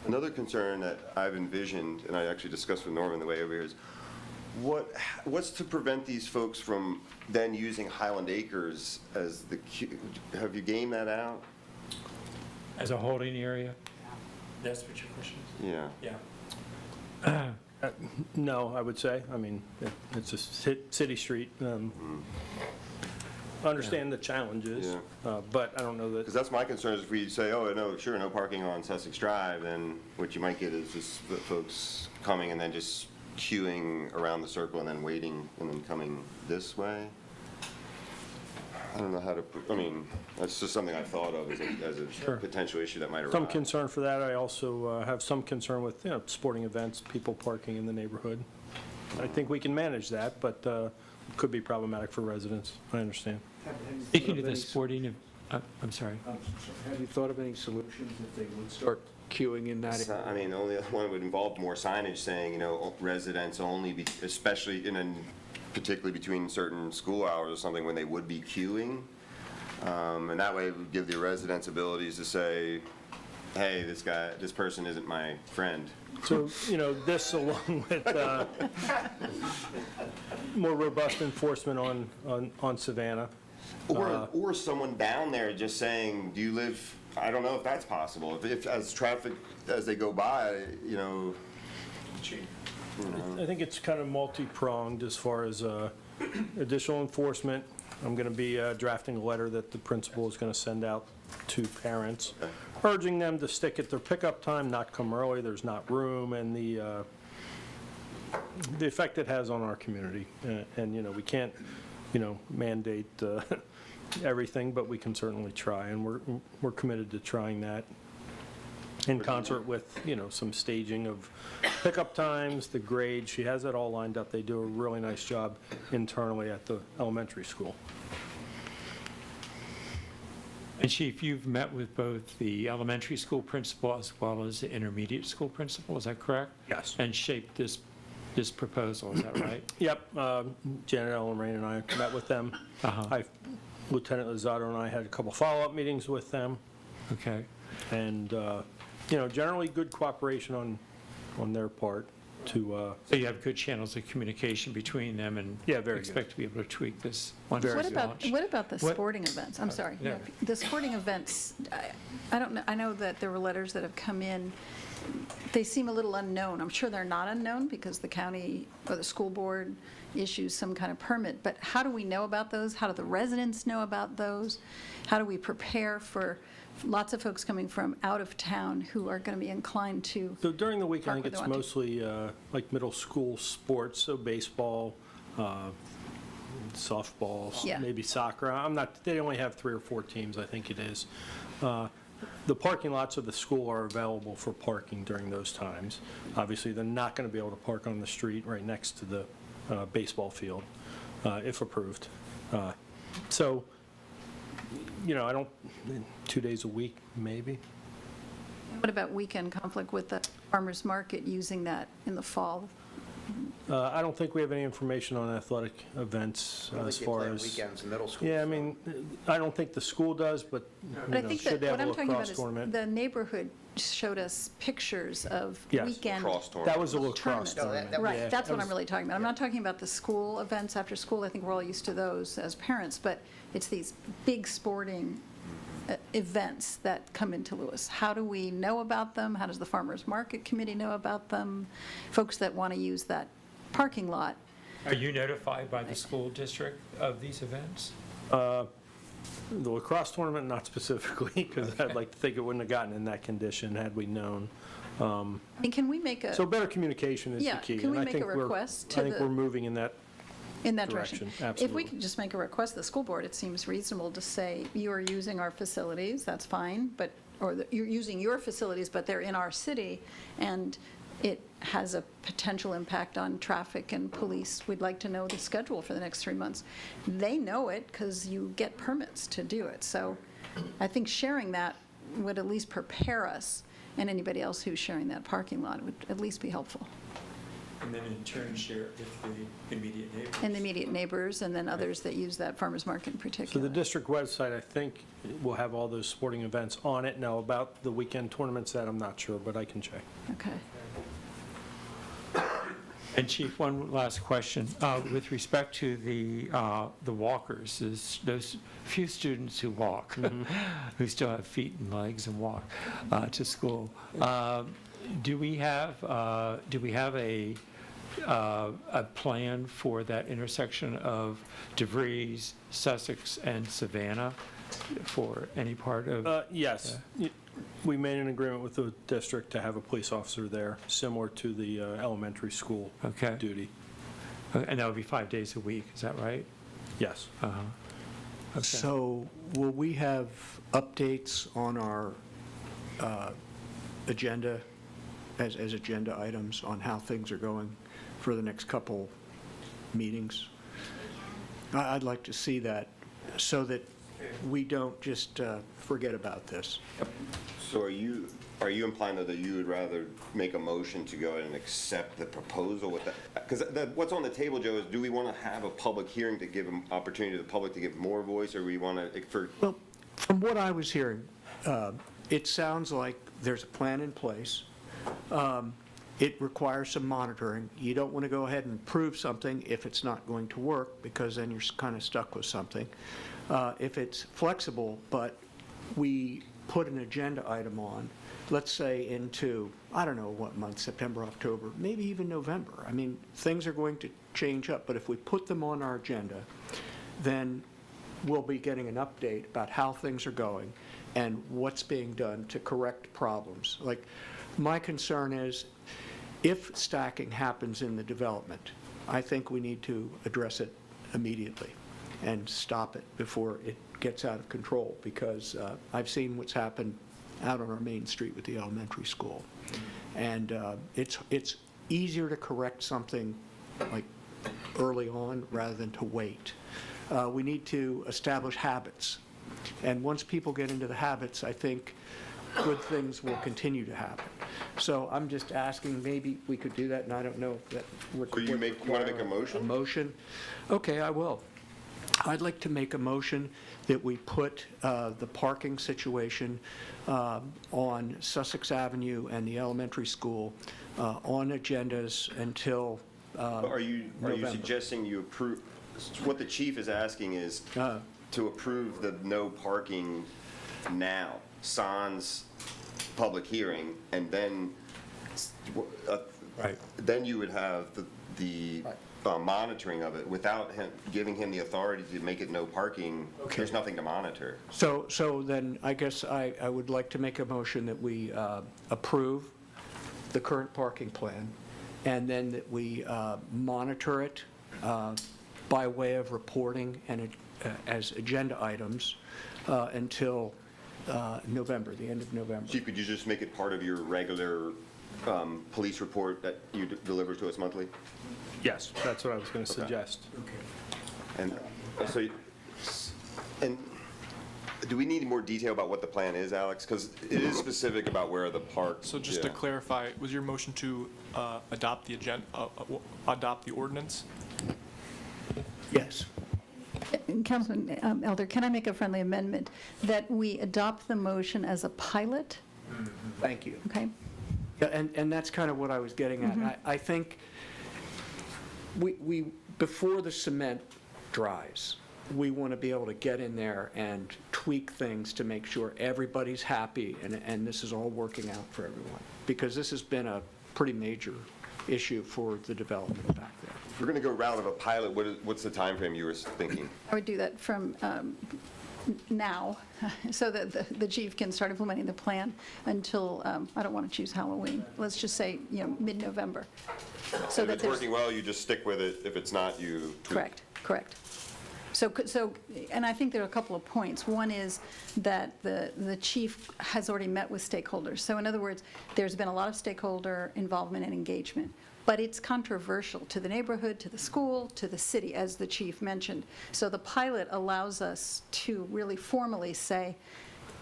Another concern that I've envisioned, and I actually discussed with Norman the way over here, is what's to prevent these folks from then using Highland Acres as the queue? Have you gamed that out? As a holding area? That's what your question is? Yeah. Yeah. No, I would say. I mean, it's a city street. Understand the challenges, but I don't know that. Because that's my concern, is if we say, oh, no, sure, no parking on Sussex Drive, then what you might get is just the folks coming and then just queuing around the circle and then waiting and then coming this way. I don't know how to, that's just something I thought of as a potential issue that might arise. Some concern for that. I also have some concern with, sporting events, people parking in the neighborhood. I think we can manage that, but it could be problematic for residents. I understand. Speaking to the sporting, I'm sorry. Have you thought of any solutions if they would start queuing in that area? The only other one would involve more signage saying, residents only, especially particularly between certain school hours or something when they would be queuing. And that way it would give the residents abilities to say, hey, this person isn't my friend. So, this along with more robust enforcement on Savannah. Or someone down there just saying, do you live, I don't know if that's possible. If as traffic, as they go by, I think it's kind of multi-pronged as far as additional enforcement. I'm going to be drafting a letter that the principal is going to send out to parents, urging them to stick at their pickup time, not come early, there's not room, and the effect it has on our community. And, you know, we can't, you know, mandate everything, but we can certainly try, and we're committed to trying that in concert with, you know, some staging of pickup times, the grade. She has it all lined up. They do a really nice job internally at the elementary school. And Chief, you've met with both the elementary school principal as well as the intermediate school principal, is that correct? Yes. And shaped this proposal, is that right? Yep, Janet Ellen and I met with them. Lieutenant Lozado and I had a couple follow-up meetings with them, Okay. and, you know, generally good cooperation on their part to, So you have good channels of communication between them and Yeah, very expect to be able to tweak this once Very it's What launched? about the sporting events? I'm sorry. yeah. The sporting events, I don't know, I know that there were letters that have come in. They seem a little unknown. I'm sure they're not unknown because the county or the school board issues some kind of permit. But how do we know about those? How do the residents know about those? How do we prepare for lots of folks coming from out of town who are going to be inclined to? So during the week, I Park think where it's they want mostly like middle school sports, so baseball, softball, Yeah. maybe soccer. They only have 3 or 4 teams, I think it is. The parking lots of the school are available for parking during those times. Obviously, they're not going to be able to park on the street right next to the baseball field, if approved. So, you know, 2 days a week, maybe. What about weekend conflict with the farmers market using that in the fall? I don't think we have any information on athletic events as far as. Weekends in middle school. Yeah, I mean, I don't think the school does, but, But I you know, think should that they have what a I'm talking about lacrosse is tournament? the neighborhood showed us pictures of Yes. weekend. Cross tournament. That was a lacrosse Tournaments. tournament. that was- Right, that's that what I'm was- really talking about. I'm not talking about the school events after school. I think we're all used to those as parents, but it's these big sporting events that come into Lewes. How do we know about them? How does the Farmers Market Committee know about them? Folks that want to use that parking lot. Are you notified by the school district of these events? The lacrosse tournament, not specifically, because I'd like to think it wouldn't have gotten in that condition had we known. I mean, can we make So better communication is the Yeah, key. can we and I make think a we're- request to I think the- we're moving in that direction? If we absolutely. could just make a request to the school board, it seems reasonable to say, you are using our facilities, that's fine, but, you're using your facilities, but they're in our city, and it has a potential impact on traffic and police. We'd like to know the schedule for the next 3 months. They know it because you get permits to do it. So I think sharing that would at least prepare us, and anybody else who's sharing that parking lot would at least be helpful. And then in turn share it with the immediate neighbors? And the immediate neighbors, and then others that use that farmer's market in So particular. the district website, I think, will have all those sporting events on it. Now, about the weekend tournaments, that I'm not sure, but I can check. Okay. And Chief, one last question. With respect to the walkers, those few students who walk, who still have feet and legs and walk to school, do we have a plan for that intersection of DeVries, Sussex, and Savannah for any part of? Yes. We made an agreement with the district to have a police officer there, similar to the elementary school Okay. duty. And that would be 5 days a week, is that right? Yes. Okay. So will we have updates on our agenda, as agenda items, on how things are going for the next couple meetings? I'd like to see that, so that we don't just forget about this. So are you implying though that you would rather make a motion to go ahead and accept the proposal with that? Because what's on the table, Joe, is do we want to have a public hearing to give an opportunity to the public to give more voice, or we want to, Well, from what I was hearing, it sounds like there's a plan in place. It requires some monitoring. You don't want to go ahead and prove something if it's not going to work, because then you're kind of stuck with something. If it's flexible, but we put an agenda item on, let's say into, I don't know what month, September, October, maybe even November. I mean, things are going to change up, but if we put them on our agenda, then we'll be getting an update about how things are going and what's being done to correct problems. Like, my concern is, if stacking happens in the development, I think we need to address it immediately and stop it before it gets out of control, because I've seen what's happened out on our main street with the elementary school. And it's easier to correct something like early on rather than to wait. We need to establish habits. And once people get into the habits, I think good things will continue to happen. So I'm just asking, maybe we could do that, and I don't know if that would So you want to make a motion? A motion? Okay, I will. I'd like to make a motion that we put the parking situation on Sussex Avenue and the elementary school on agendas until Are you November. suggesting you approve, what the chief is asking is to approve the no parking now, sans public hearing, and then, Right. then you would have the monitoring of it without him, giving him the authority to make it no parking. There's nothing to monitor. So then, I guess I would like to make a motion that we approve the current parking plan, and then that we monitor it by way of reporting and as agenda items until November, the end of November. Chief, could you just make it part of your regular police report that you deliver to us monthly? Yes, that's what I was going to suggest. And so, and do we need more detail about what the plan is, Alex? Because it is specific about where the park. So just to clarify, was your motion to adopt the agenda, adopt the ordinance? Yes. Councilman Elder, can I make a friendly amendment that we adopt the motion as a pilot? Thank you. Okay? Yeah, and that's kind of what I was getting at. I think we before the cement dries, we want to be able to get in there and tweak things to make sure everybody's happy and this is all working out for everyone. Because this has been a pretty major issue for the development back there. If we're going to go route of a pilot, what's the time frame you were thinking? I would do that from now, so that the chief can start implementing the plan until, I don't want to choose Halloween. Let's just say, mid-November. So If that it's there's. working well, you just stick with it. If it's not, you tweak. Correct. So, and I think there are a couple of points. One is that the chief has already met with stakeholders. So in other words, there's been a lot of stakeholder involvement and engagement. But it's controversial to the neighborhood, to the school, to the city, as the chief mentioned. So the pilot allows us to really formally say,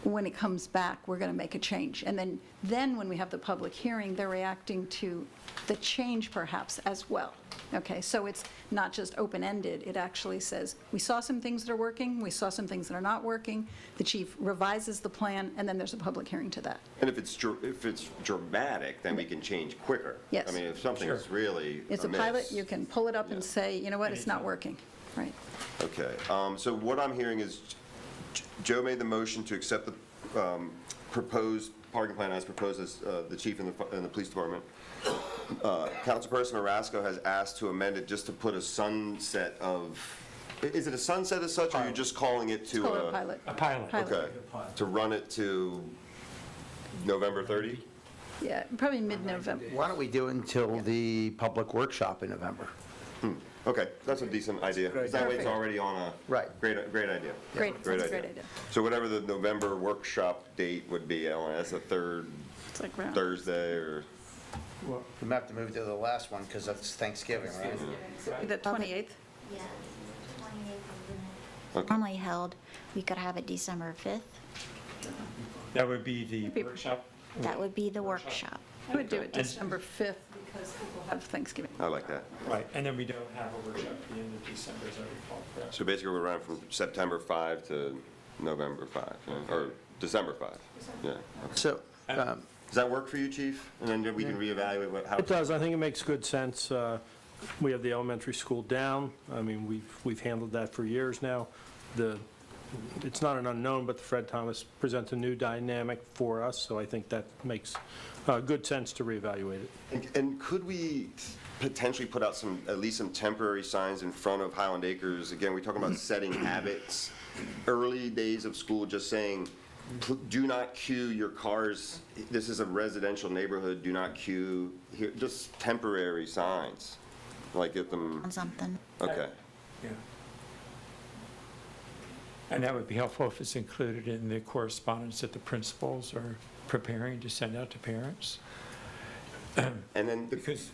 when it comes back, we're going to make a change. And then when we have the public hearing, they're reacting to the change perhaps as well. Okay, so it's not just open-ended. It actually says, we saw some things that are working, we saw some things that are not working. The chief revises the plan, and then there's a public hearing to that. And if it's dramatic, then we can change quicker. Yes. I mean, if something is really It's a amiss. pilot, you can pull it up and say, you know what, it's not working. Right. Okay, so what I'm hearing is Joe made the motion to accept the proposed parking plan as proposed as the chief in the police department. Councilperson Marasco has asked to amend it just to put a sunset of, is it a sunset as such, or are you just calling it to? Call it a pilot. A pilot. Okay, to run it to November 30? Yeah, probably mid-November. Why don't we do it until the public workshop in November? Okay, that's a decent idea. 'Cause that way it's Perfect. already on a. Great. Great idea. Great, that's a great idea. So whatever the November workshop date would be, Ellen, that's the third It's like round. Thursday or? We might have to move to the last one because that's Thanksgiving, right? The 28th? Yeah, 28th is Okay. normally held. We could have it December 5th. That would be the workshop? That would be the workshop. I would do it December 5th because people have Thanksgiving. I like that. Right, and then we don't have a workshop at the end of December, as I recall, correct? So basically, we're running from September 5 to November 5, yeah, or December 5, yeah. Okay. So, Does that work for you, Chief? And then we can reevaluate how. It does. I think it makes good sense. We have the elementary school down. I mean, we've handled that for years now. It's not an unknown, but the Fred Thomas presents a new dynamic for us, so I think that makes good sense to reevaluate it. And could we potentially put out at least some temporary signs in front of Highland Acres? Again, we're talking about setting habits, early days of school, just saying, do not queue your cars, this is a residential neighborhood, do not queue here, just temporary signs, like get them, On something. okay. Yeah. And that would be helpful if it's included in the correspondence that the principals are preparing to send out to parents. And then Because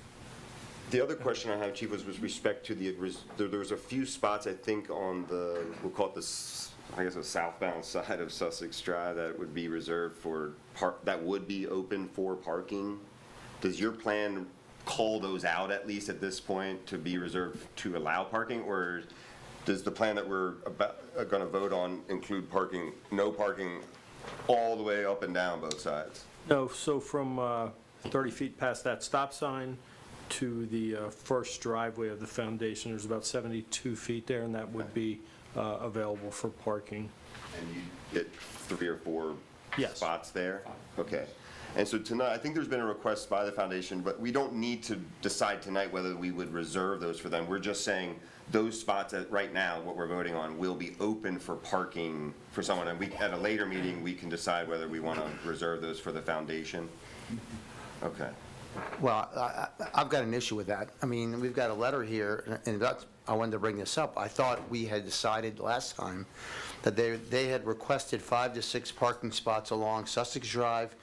the other question I have, Chief, was with respect to there was a few spots, I think, on the, we'll call it the southbound side of Sussex Drive that would be reserved for, that would be open for parking. Does your plan call those out at least at this point to be reserved to allow parking? Or does the plan that we're going to vote on include parking, no parking all the way up and down both sides? No, so from 30 feet past that stop sign to the first driveway of the foundation, there's about 72 feet there, and that would be available for parking. And you get 3 or 4 Yes. spots there? Okay. And so tonight, I think there's been a request by the foundation, but we don't need to decide tonight whether we would reserve those for them. We're just saying those spots that right now, what we're voting on, will be open for parking for someone. And at a later meeting, we can decide whether we want to reserve those for the foundation. Okay. Well, I've got an issue with that. I mean, we've got a letter here, and that's, I wanted to bring this up. I thought we had decided last time that they had requested 5 to 6 parking spots along Sussex Drive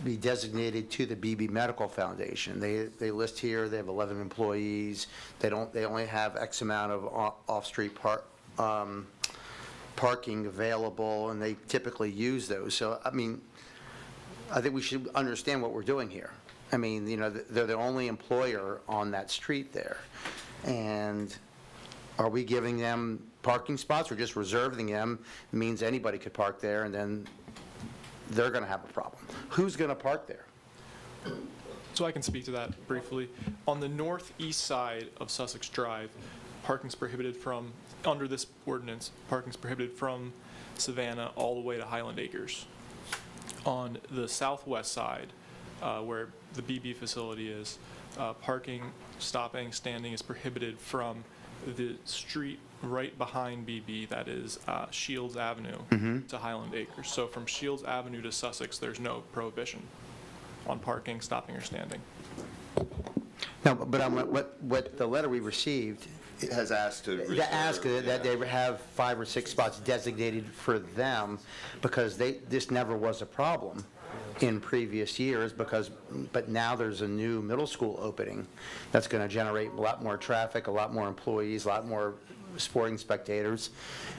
be designated to the BB Medical Foundation. They list here, they have 11 employees. They only have X amount of off-street parking available, and they typically use those. So, I mean, I think we should understand what we're doing here. I mean, you know, they're the only employer on that street there. And are we giving them parking spots or just reserving them? It means anybody could park there, and then they're going to have a problem. Who's going to park there? So I can speak to that briefly. On the northeast side of Sussex Drive, parking's prohibited from, under this ordinance, parking's prohibited from Savannah all the way to Highland Acres. On the southwest side, where the BB facility is, parking, stopping, standing is prohibited from the street right behind BB, that is Shields Avenue to Highland Acres. So from Shields Avenue to Sussex, there's no prohibition on parking, stopping, or standing. No, but what the letter we received It has asked to reserve. that they have 5 or 6 spots designated for them, because this never was a problem in previous years, but now there's a new middle school opening that's going to generate a lot more traffic, a lot more employees, a lot more sporting spectators,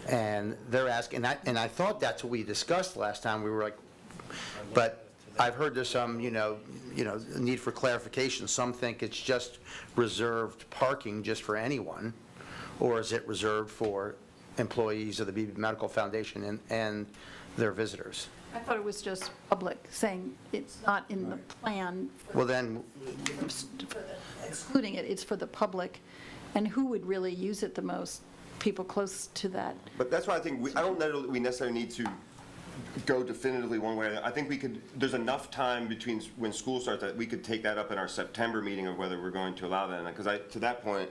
and they're asking, and I thought that's what we discussed last time. We were like, but I've heard there's some, need for clarification. Some think it's just reserved parking just for anyone, or is it reserved for employees of the BB Medical Foundation and their visitors? I thought it was just public, saying it's not in the plan, Well, then, excluding it, it's for the public. And who would really use it the most? People close to that. But that's why I think, I don't know that we necessarily need to go definitively one way or the other. I think we could, there's enough time between when school starts that we could take that up in our September meeting of whether we're going to allow that. Because to that point,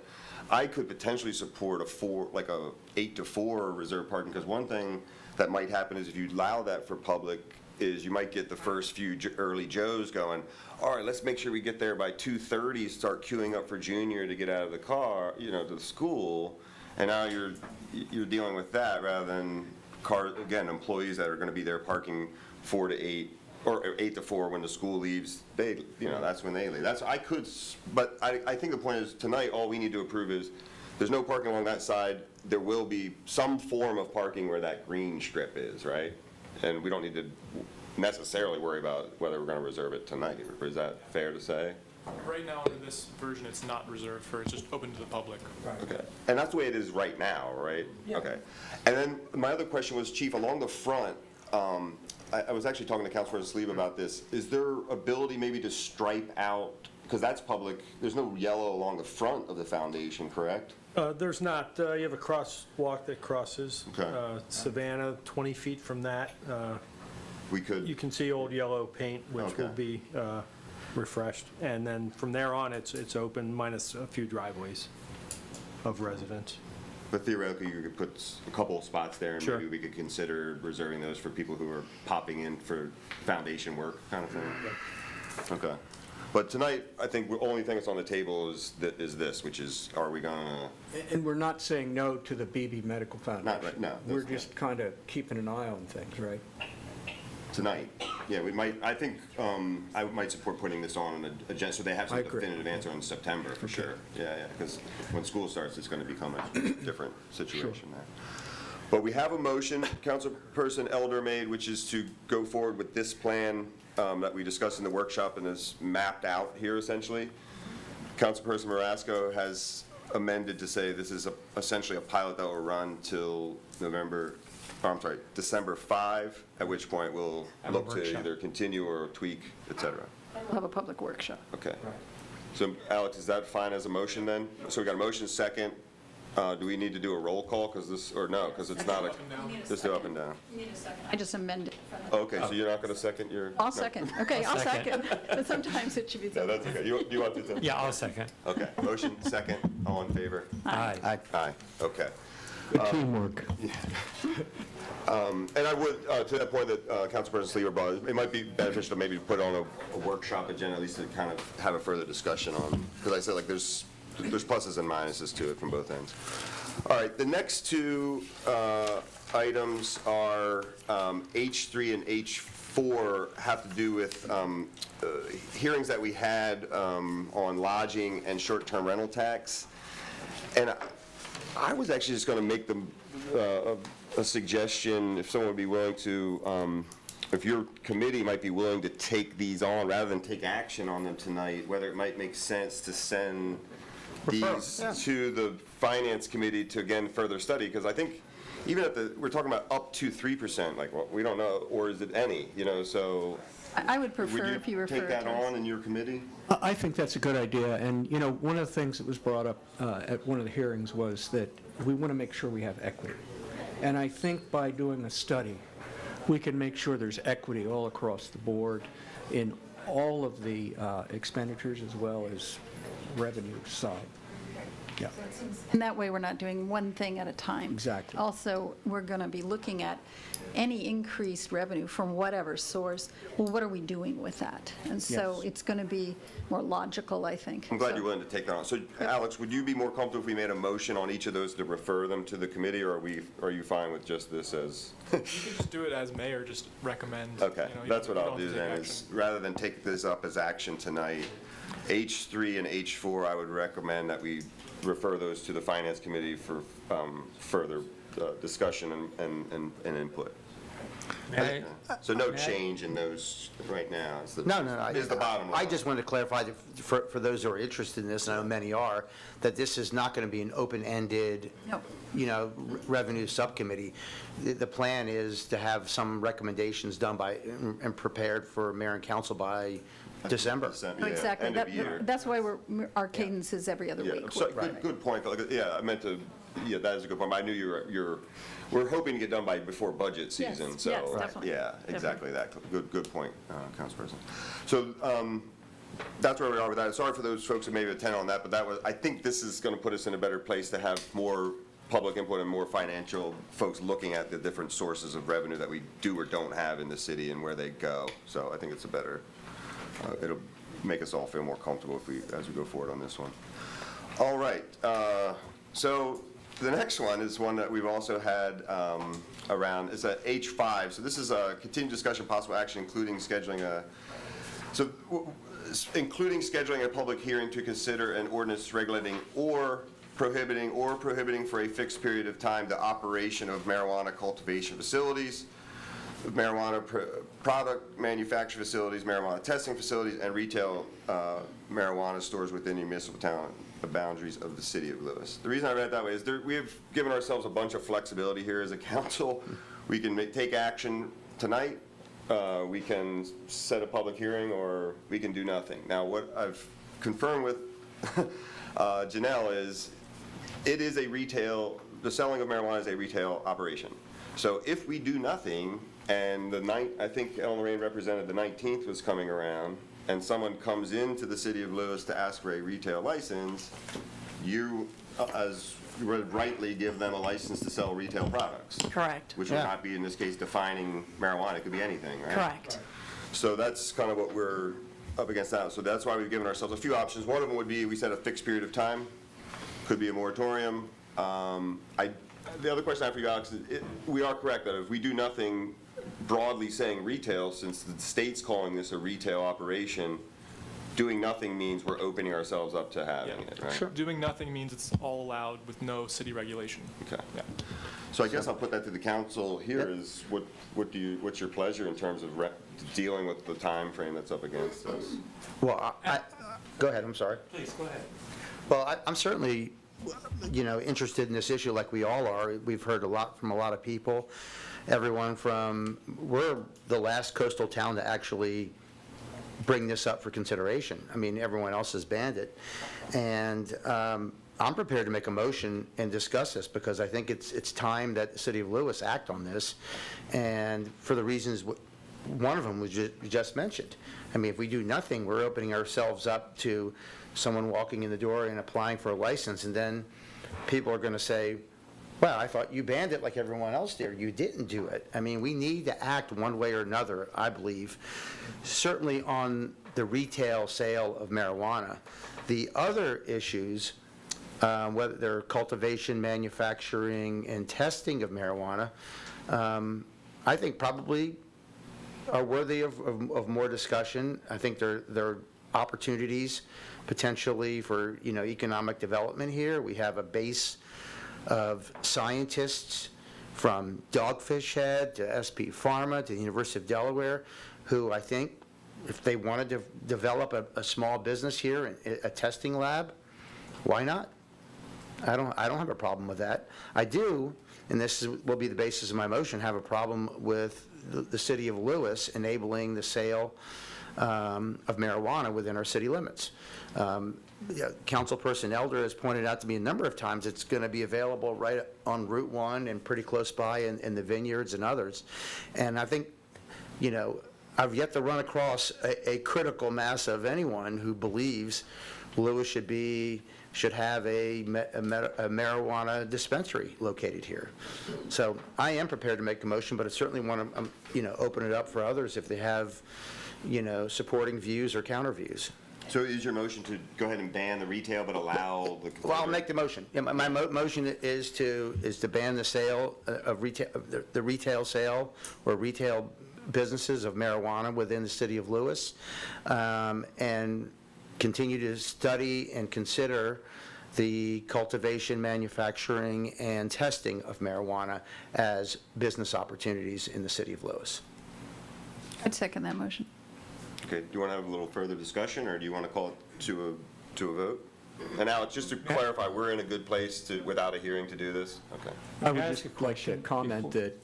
I could potentially support a 8 to 4 reserve parking, because one thing that might happen is if you allow that for public, is you might get the first few early Joes going, all right, let's make sure we get there by 2:30, start queuing up for junior to get out of the car, to the school, and now you're dealing with that rather than employees that are going to be there parking 4 to 8 or 8 to 4 when the school leaves. That's when they leave. But I think the point is tonight all we need to approve is there's no parking along that side. There will be some form of parking where that green strip is, right? And we don't need to necessarily worry about whether we're going to reserve it tonight. Is that fair to say? Right now, under this version, it's not reserved for, it's just open to the public. Okay. And that's the way it is right now, right? Yeah. Okay. And then my other question was, Chief, along the front, I was actually talking to Councilor Sleeve about this. Is there ability maybe to stripe out, because that's public, there's no yellow along the front of the foundation, correct? There's not. You have a crosswalk that crosses Okay. Savannah, 20 feet from that. We could. You can see old yellow paint, which Okay. will be refreshed. And then from there on, it's open, minus a few driveways of residents. But theoretically, you could put a couple spots there, and Sure. maybe we could consider reserving those for people who are popping in for foundation work kind of thing. Okay. But tonight, I think the only thing that's on the table is this, which is, are we gonna, And we're not saying no to the BB Medical Foundation. Not right- no, We're that's- just kind of keeping an eye on things, right? tonight? Yeah, we might, I think, I might support putting this on an agenda, so they have some I agree. definitive answer in September, for sure. Yeah, because when school starts, it's gonna become a different situation there. But we have a motion, Councilperson Elder made, which is to go forward with this plan that we discussed in the workshop and is mapped out here essentially. Councilperson Marasco has amended to say this is essentially a pilot that will run till December 5, at which point we'll look to either continue or tweak, et cetera. We'll have a public workshop. Okay. So Alex, is that fine as a motion then? So we got a motion second. Do we need to do a roll call, because this, or no, because it's not a, just do up and down. I just amended. Okay, so you're not going to second your? I'll no. second. Okay, I'll second. But sometimes it should be. No, that's okay. Do you want to? Yeah, I'll second. Okay, motion second, all in favor? Aye. Aye, okay. Good teamwork. And I would, to that point that Councilperson Sleever brought, it might be beneficial to maybe put on a workshop agenda, at least to kind of have a further discussion on, because I said, like, there's pluses and minuses to it from both ends. All right, the next two items are H3 and H4 have to do with hearings that we had on lodging and short-term rental tax. And I was actually just going to make them a suggestion, if someone would be willing to, if your committee might be willing to take these on, rather than take action on them tonight, whether it might make sense to send these to the Finance Committee to, again, further study, because I think even at the, we're talking about up to 3%, like, well, we don't know, or is it any, so. I would prefer if you refer Would you take to that us. on in your committee? I think that's a good idea, and, one of the things that was brought up at one of the hearings was that we want to make sure we have equity. And I think by doing a study, we can make sure there's equity all across the board in all of the expenditures as well as revenue side. Yeah. And that way, we're not doing one thing at a time. Exactly. Also, we're going to be looking at any increased revenue from whatever source. Well, what are we doing with that? And so Yes. it's going to be more logical, I think. I'm glad So- you're willing to take that on. So, Alex, would you be more comfortable if we made a motion on each of those to refer them to the committee, or are you fine with just this as? You could just do it as mayor, just recommend. Okay, you that's what don't I'll have do to take then, action. is rather than take this up as action tonight, H3 and H4, I would recommend that we refer those to the Finance Committee for further discussion and input. So no change in those right now. Is the- No. Is the bottom line. I just wanted to clarify that for those who are interested in this, and I know many are, that this is not going to be an open-ended, No. revenue subcommittee. The plan is to have some recommendations done by, and prepared for mayor and council by December. Yeah, Exactly. end of year. That's why our cadence is every other Yeah, week. so, good point. Yeah, I meant to, that is a good point. I knew we're hoping to get done by before budget Yes, season, so. yes, definitely. Yeah, exactly that. Good point, Councilperson. So, that's where we are with that. Sorry for those folks who maybe attend on that, but I think this is going to put us in a better place to have more public input and more financial folks looking at the different sources of revenue that we do or don't have in the city and where they go. So I think it's a better, it'll make us all feel more comfortable as we go forward on this one. All right, so the next one is one that we've also had around, it's a H5. So this is a continued discussion, possible action, including scheduling a public hearing to consider an ordinance regulating or prohibiting for a fixed period of time the operation of marijuana cultivation facilities, marijuana product manufacture facilities, marijuana testing facilities, and retail marijuana stores within the municipal town, the boundaries of the city of Lewes. The reason I read it that way is we have given ourselves a bunch of flexibility here as a council. We can take action tonight, we can set a public hearing, or we can do nothing. Now, what I've confirmed with Janelle is, it is the selling of marijuana is a retail operation. So if we do nothing, and I think Ellen Lorraine represented the 19th was coming around, and someone comes into the city of Lewes to ask for a retail license, you, as would rightly give them a license to sell retail products. Correct. Which would not be, in this case, defining marijuana. It could be anything, right? Correct. So that's kind of what we're up against now. So that's why we've given ourselves a few options. One of them would be, we said a fixed period of time. Could be a moratorium. The other question I have for you, Alex, is we are correct that if we do nothing broadly saying retail, since the state's calling this a retail operation, doing nothing means we're opening ourselves up to having it, right? Sure. Doing nothing means it's all allowed with no city regulation. Okay. Yeah. So I guess I'll put that to the council here is, what's your pleasure in terms of dealing with the time frame that's up against us? Well, go ahead, I'm sorry. Please, go ahead. Well, I'm certainly, interested in this issue like we all are. We've heard a lot from a lot of people. Everyone from, we're the last coastal town to actually bring this up for consideration. I mean, everyone else has banned it. And I'm prepared to make a motion and discuss this because I think it's time that the city of Lewes act on this. And for the reasons, one of them was just mentioned. I mean, if we do nothing, we're opening ourselves up to someone walking in the door and applying for a license, and then people are going to say, well, I thought you banned it like everyone else did. You didn't do it. I mean, we need to act one way or another, I believe, certainly on the retail sale of marijuana. The other issues, whether they're cultivation, manufacturing, and testing of marijuana, I think probably are worthy of more discussion. I think there are opportunities potentially for, economic development here. We have a base of scientists from Dogfish Head to SP Pharma to the University of Delaware who I think if they wanted to develop a small business here, a testing lab, why not? I don't have a problem with that. I do, and this will be the basis of my motion, have a problem with the city of Lewes enabling the sale of marijuana within our city limits. Councilperson Elder has pointed out to me a number of times it's going to be available right on Route 1 and pretty close by in the vineyards and others. And I think, I've yet to run across a critical mass of anyone who believes Lewes should have a marijuana dispensary located here. So I am prepared to make the motion, but I certainly want to, open it up for others if they have, supporting views or counter views. So is your motion to go ahead and ban the retail but allow the... Well, I'll make the motion. Yeah, my motion is to ban the sale of retail, the retail sale or retail businesses of marijuana within the city of Lewes, and continue to study and consider the cultivation, manufacturing, and testing of marijuana as business opportunities in the city of Lewes. I'd second that motion. Okay, do you want to have a little further discussion, or do you want to call it to a vote? And Alex, just to clarify, we're in a good place to, without a hearing, to do this? Okay. I would just like to comment that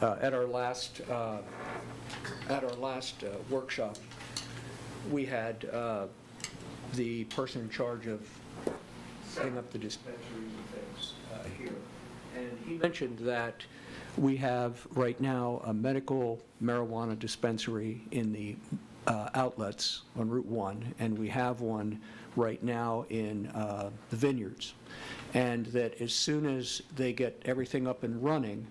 at our last workshop, we had the person in charge of setting up the dispensaries and things here. And he mentioned that we have right now a medical marijuana dispensary in the outlets on Route 1, and we have one right now in the vineyards. And that as soon as they get everything up and running,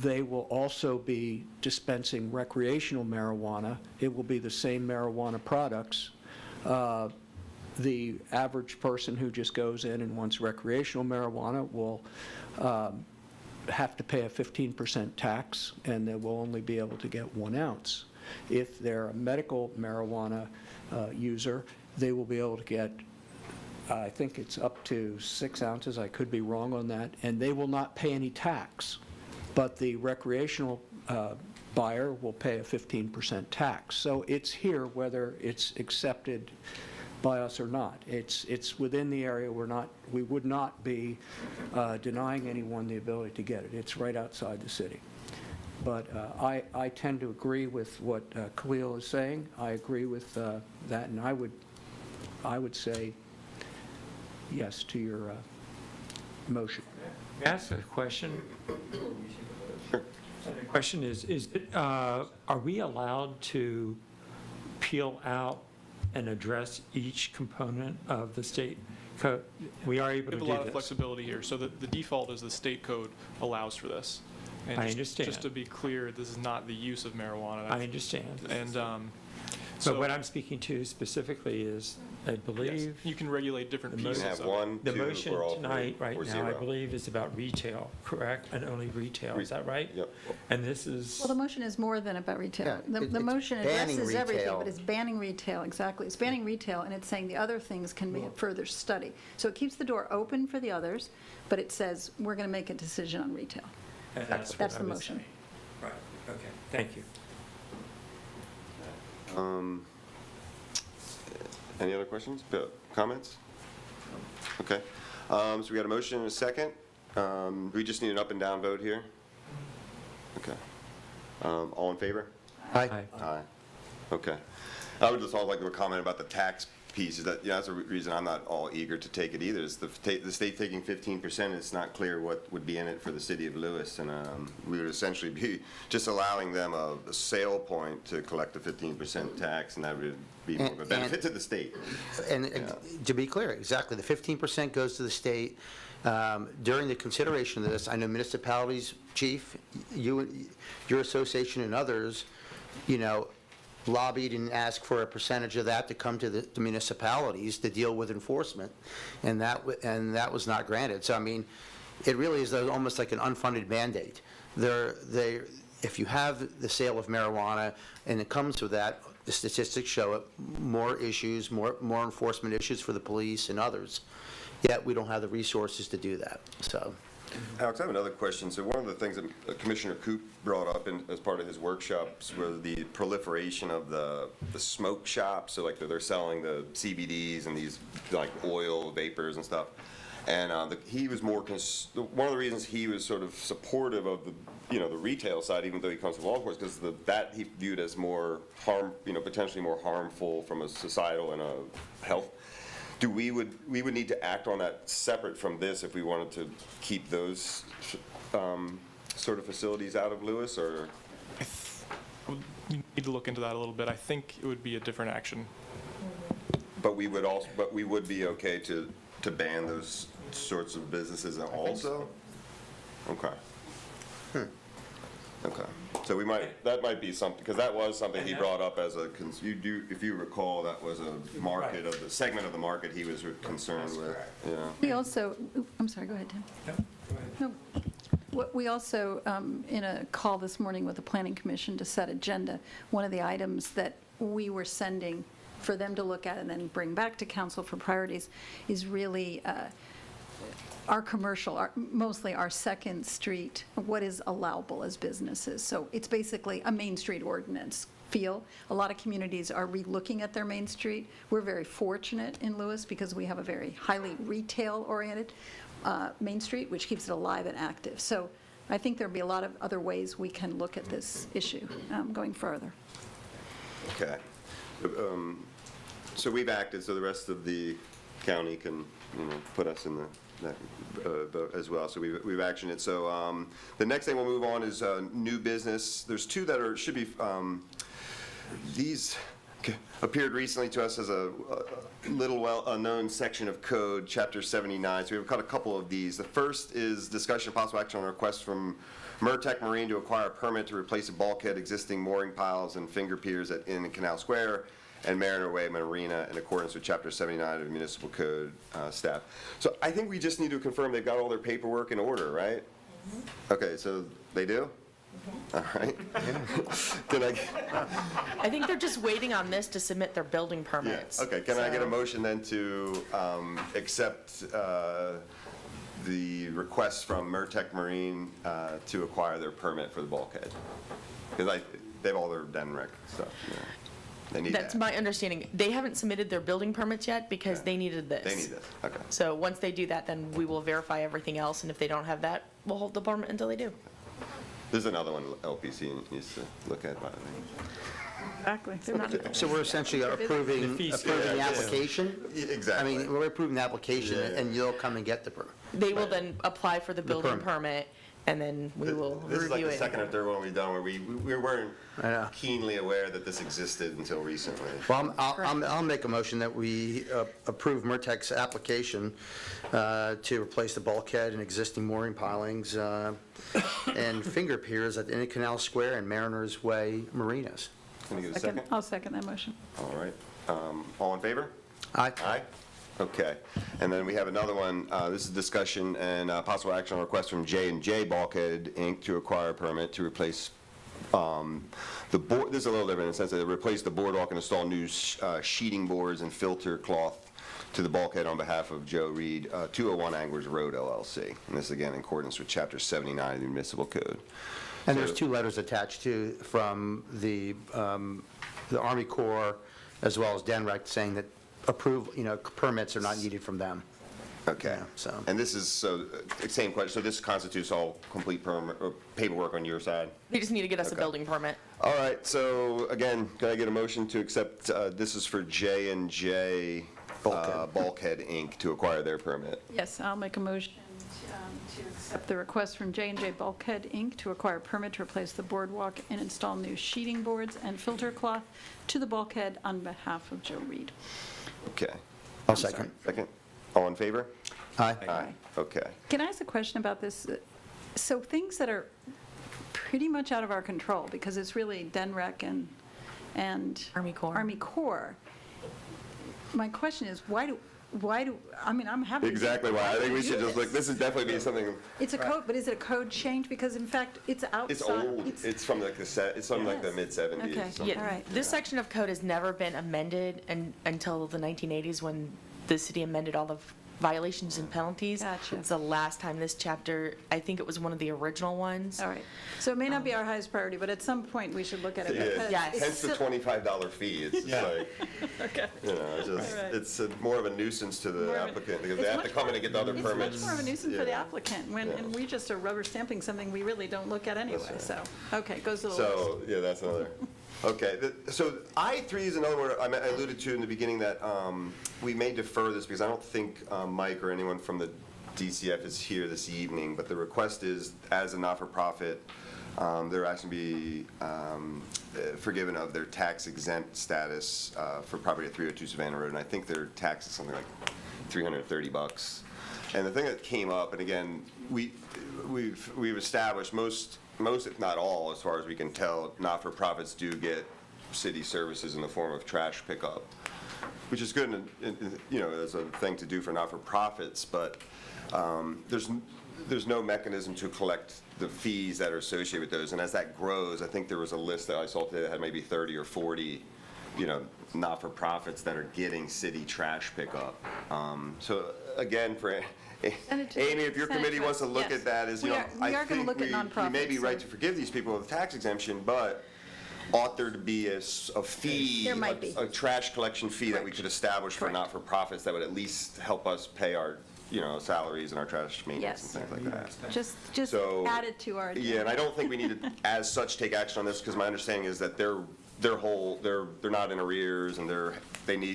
they will also be dispensing recreational marijuana. It will be the same marijuana products. The average person who just goes in and wants recreational marijuana will have to pay a 15% tax, and they will only be able to get 1 ounce. If they're a medical marijuana user, they will be able to get, I think it's up to 6 ounces, I could be wrong on that, and they will not pay any tax. But the recreational buyer will pay a 15% tax. So it's here whether it's accepted by us or not. It's within the area. We would not be denying anyone the ability to get it. It's right outside the city. But I tend to agree with what Khalil is saying. I agree with that, and I would say yes to your motion. May I ask a question? The question is are we allowed to peel out and address each component of the state we are able We to have do a lot of this. flexibility here, so the default is the state code allows for this. And I just- understand. Just to be clear, this is not the use of marijuana. I understand. And, But so, what I'm speaking to specifically is, I yes, believe, you can regulate different The You pieces can of have it. one, the two, motion or all three, tonight, right or now, I zero. believe, is about retail, correct? And only retail, is that right? Yep. And this is, Well, the motion is more than about retail. Yeah, The it's motion banning addresses everything, retail. but it's banning retail, exactly. It's banning retail, and it's saying the other things can be a further study. So it keeps the door open for the others, but it says, we're going to make a decision on retail. and that's what That's I the was motion. saying. Right, okay, thank you. Any other questions, comments? Okay, so we got a motion and a second. We just need an up and down vote here. Okay. All in favor? Aye. Aye. Okay. I would just also like to comment about the tax piece, is that, that's a reason I'm not all eager to take it either, is the state taking 15%, it's not clear what would be in it for the city of Lewis, and we would essentially be just allowing them a sale point to collect the 15% tax, and that would be more of a benefit to the state. And to be clear, exactly, the 15% goes to the state. During the consideration of this, I know municipalities, Chief, your association and others, lobbied and asked for a percentage of that to come to the municipalities to deal with enforcement, and that was not granted. So, I mean, it really is almost like an unfunded mandate. If you have the sale of marijuana and it comes with that, the statistics show it, more issues, more enforcement issues for the police and others, yet we don't have the resources to do that, so. Alex, I have another question. So one of the things that Commissioner Coop brought up as part of his workshops was the proliferation of the smoke shops. So like they're selling the CBDs and these like oil vapors and stuff. And he was more, one of the reasons he was sort of supportive of the retail side, even though he comes from law enforcement, because that he viewed as more potentially more harmful from a societal and a health. We would need to act on that separate from this if we wanted to keep those sort of facilities out of Lewis, or? You need to look into that a little bit. I think it would be a different action. But we would be okay to ban those sorts of businesses also? Okay. Okay. So that might be something, because that was something he brought up as if you recall, that was a market of the segment of the market he was concerned with. Yeah. We also, I'm sorry, go ahead, Tim. No. We also, in a call this morning with the Planning Commission to set agenda, one of the items that we were sending for them to look at and then bring back to council for priorities is really our commercial, mostly our Second Street, what is allowable as businesses. So it's basically a Main Street ordinance feel. A lot of communities are re-looking at their Main Street. We're very fortunate in Lewis because we have a very highly retail-oriented Main Street, which keeps it alive and active. So I think there'll be a lot of other ways we can look at this issue going further. Okay. So we've acted, so the rest of the county can, put us in that vote as well. So we've actioned it. So the next thing we'll move on is new business. There's two that should be, these appeared recently to us as a little well-known section of code, Chapter 79. So we've got a couple of these. The first is discussion of possible action on a request from Mertech Marine to acquire a permit to replace a bulkhead, existing mooring piles, and finger piers at Inn and Canal Square and Mariner Way Marina in accordance with Chapter 79 of the Municipal Code staff. So I think we just need to confirm they've got all their paperwork in order, right? Okay, so they do? All right. I think they're just waiting on this to submit their building permits. Okay, can I get a motion then to accept the request from Mertech Marine to acquire their permit for the bulkhead? Because they have all their DENREC stuff. They need That's that. my understanding. They haven't submitted their building permits yet because they needed this. They need this, okay. So once they do that, then we will verify everything else, and if they don't have that, we'll hold the permit until they do. There's another one LPC needs to look at, by the way. Exactly. So we're essentially approving the application? Exactly. I mean, we're approving the application, and you'll come and get the permit. They will then apply for the building permit. permit, and then we will This is like review the it. second or third one we've done where we weren't I know. keenly aware that this existed until recently. Well, I'll make a motion that we approve Mertec's application to replace the bulkhead and existing mooring pilings and finger piers at Inner Canal Square and Mariners Way marinas. Can you get a second? I'll second that motion. All right. All in favor? Aye. Aye? Okay. And then we have another one. This is discussion and possible action on request from J&J Bulkhead, Inc. to acquire a permit to replace the board. This is a little different in the sense that they replace the boardwalk and install new sheeting boards and filter cloth to the bulkhead on behalf of Joe Reed, 201 Anglers Road, LLC. And this, again, in accordance with Chapter 79 of the Municipal Code. And there's 2 letters attached to, from the Army Corps as well as DENREC saying that permits are not needed from them. Okay. Yeah, so. And this is, same question, so this constitutes all complete permit, or paperwork on your side? They just need to get us a Okay. building permit. All right, so again, can I get a motion to accept, this is for J&J Bulkhead, Inc. to acquire their permit? Yes, I'll make a motion to accept the request from J&J Bulkhead, Inc. to acquire a permit to replace the boardwalk and install new sheeting boards and filter cloth to the bulkhead on behalf of Joe Reed. Okay. I'll second. Second. All in favor? Aye. Aye. Okay. Can I ask a question about this? So things that are pretty much out of our control, because it's really DENREC and Army Corps. Army Corps. My question is, why do, I mean, I'm happy. Exactly why. I think we should just look, this is definitely be something, It's a code, but is it a code change? Because in fact, it's outside. it's old. It's from like it's from like the Yes. mid-70s. Okay. something. All right. This section of code has never been amended until the 1980s when the city amended all the violations and penalties. Gotcha. It's the last time this chapter, I think it was one of the original ones. All right. So it may not be our highest priority, but at some point, we should look at it. Yeah, because Yes. it's hence the still- $25 fee. It's just like, Okay. you know, it's just, All right. it's more of a nuisance to More the of a- applicant because It's they have to much come in more- and get the other permits. It's much more of a nuisance for the Yeah. applicant, Yeah. and we just are rubber stamping something we really don't look at anyway, right. so, okay, goes to the list. So, yeah, that's another. Okay, so I-3 is another word I alluded to in the beginning that we may defer this because I don't think Mike or anyone from the DCF is here this evening, but the request is, as a not-for-profit, they're asking to be forgiven of their tax exempt status for property at 302 Savannah Road, and I think their tax is something like $330. And the thing that came up, and again, we've established most, if not all, as far as we can tell, not-for-profits do get city services in the form of trash pickup, which is good, you know, as a thing to do for not-for-profits, but there's no mechanism to collect the fees that are associated with those. And as that grows, I think there was a list that I saw today that had maybe 30 or 40, you know, not-for-profits that are getting city trash pickup. So again, for Send it to- Amy, if your send it committee to wants to us, look yes. at that, as you We know, are- we I are gonna think look at we may be nonprofits, right so- to forgive these people with tax exemption, but ought there to be a fee, There might be. a trash collection fee that we could establish for Correct. not-for-profits that would at least help us pay our, you know, salaries and our trash maintenance Yes. and things like that. Just So, add it to our. Yeah, and I don't think we need to, as such, take action on this, because my understanding is that they're not in arrears, and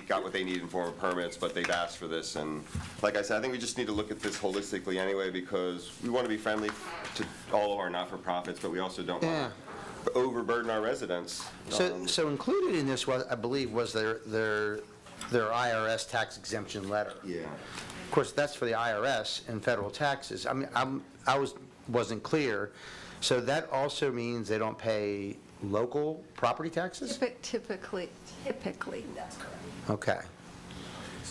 got what they need in form of permits, but they've asked for this, and like I said, I think we just need to look at this holistically anyway, because we want to be friendly to all of our not-for-profits, but we also don't want to overburden our residents. So included in this, I believe, was their IRS tax exemption letter. Yeah. Of course, that's for the IRS and federal taxes. I mean, wasn't clear. So that also means they don't pay local property taxes? Typically, that's correct. Okay.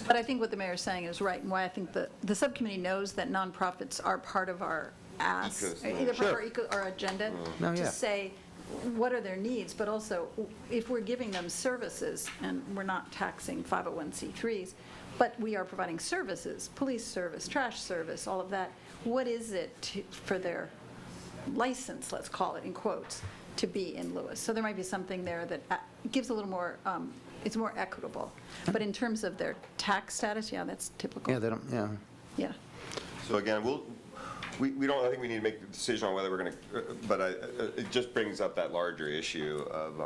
But I think what the mayor's saying is right, and why I think the subcommittee knows that nonprofits are part of our Ecosystem. either part of our agenda, No, yeah. to say, what are their needs, but also, if we're giving them services, and we're not taxing 501c3s, but we are providing services, police service, trash service, all of that, what is it for their license, let's call it, in quotes, to be in Lewes? So there might be something there that gives a little more, it's more equitable. But in terms of their tax status, yeah, that's typical. Yeah, they don't, yeah. Yeah. So again, we don't, I think we need to make the decision on whether we're going to, but it just brings up that larger issue of,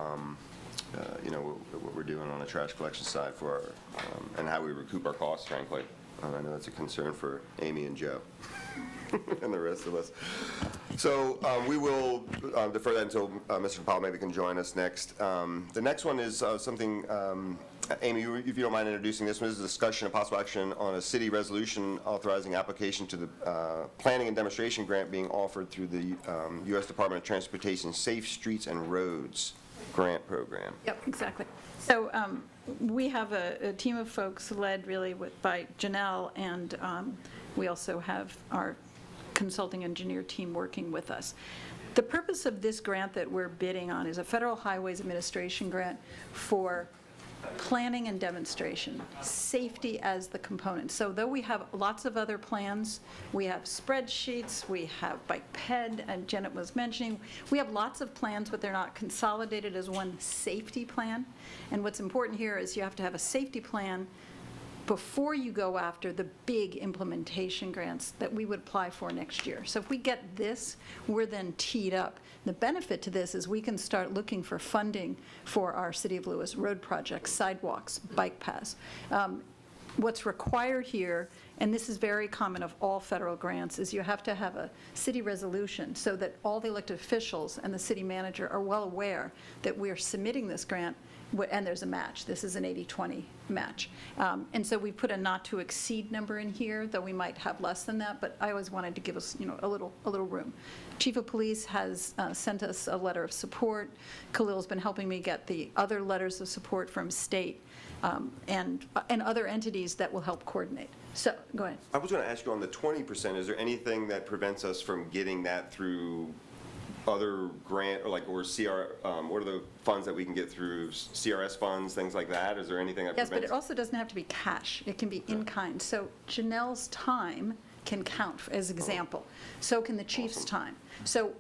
you know, what we're doing on the trash collection side for our, and how we recoup our costs, frankly. I know that's a concern for Amy and Joe. and the rest of us. So we will defer that until Mr. Powell maybe can join us next. The next one is something, Amy, if you don't mind introducing this one, this is a discussion of possible action on a city resolution authorizing application to the planning and demonstration grant being offered through the U.S. Department of Transportation Safe Streets and Roads grant program. Yep, exactly. So we have a team of folks led really by Janelle, and we also have our consulting engineer team working with us. The purpose of this grant that we're bidding on is a Federal Highways Administration grant for planning and demonstration, safety as the component. So though we have lots of other plans, we have spreadsheets, we have bike ped, and Janet was mentioning, we have lots of plans, but they're not consolidated as one safety plan. And what's important here is you have to have a safety plan before you go after the big implementation grants that we would apply for next year. So if we get this, we're then teed up. The benefit to this is we can start looking for funding for our City of Lewes road projects, sidewalks, bike paths. What's required here, and this is very common of all federal grants, is you have to have a city resolution so that all the elected officials and the city manager are well aware that we are submitting this grant, and there's a match. This is an 80-20 match. And so we put a not to exceed number in here, though we might have less than that, but I always wanted to give us, a little room. Chief of Police has sent us a letter of support. Khalil's been helping me get the other letters of support from state and other entities that will help coordinate. So, go ahead. I was going to ask you on the 20%, is there anything that prevents us from getting that through other grant, or what are the funds that we can get through CRS funds, things like that? Is there anything that Yes, prevents? but it also doesn't have to be cash. It can be in kind. So Janelle's time can count as example. So can the chief's time. So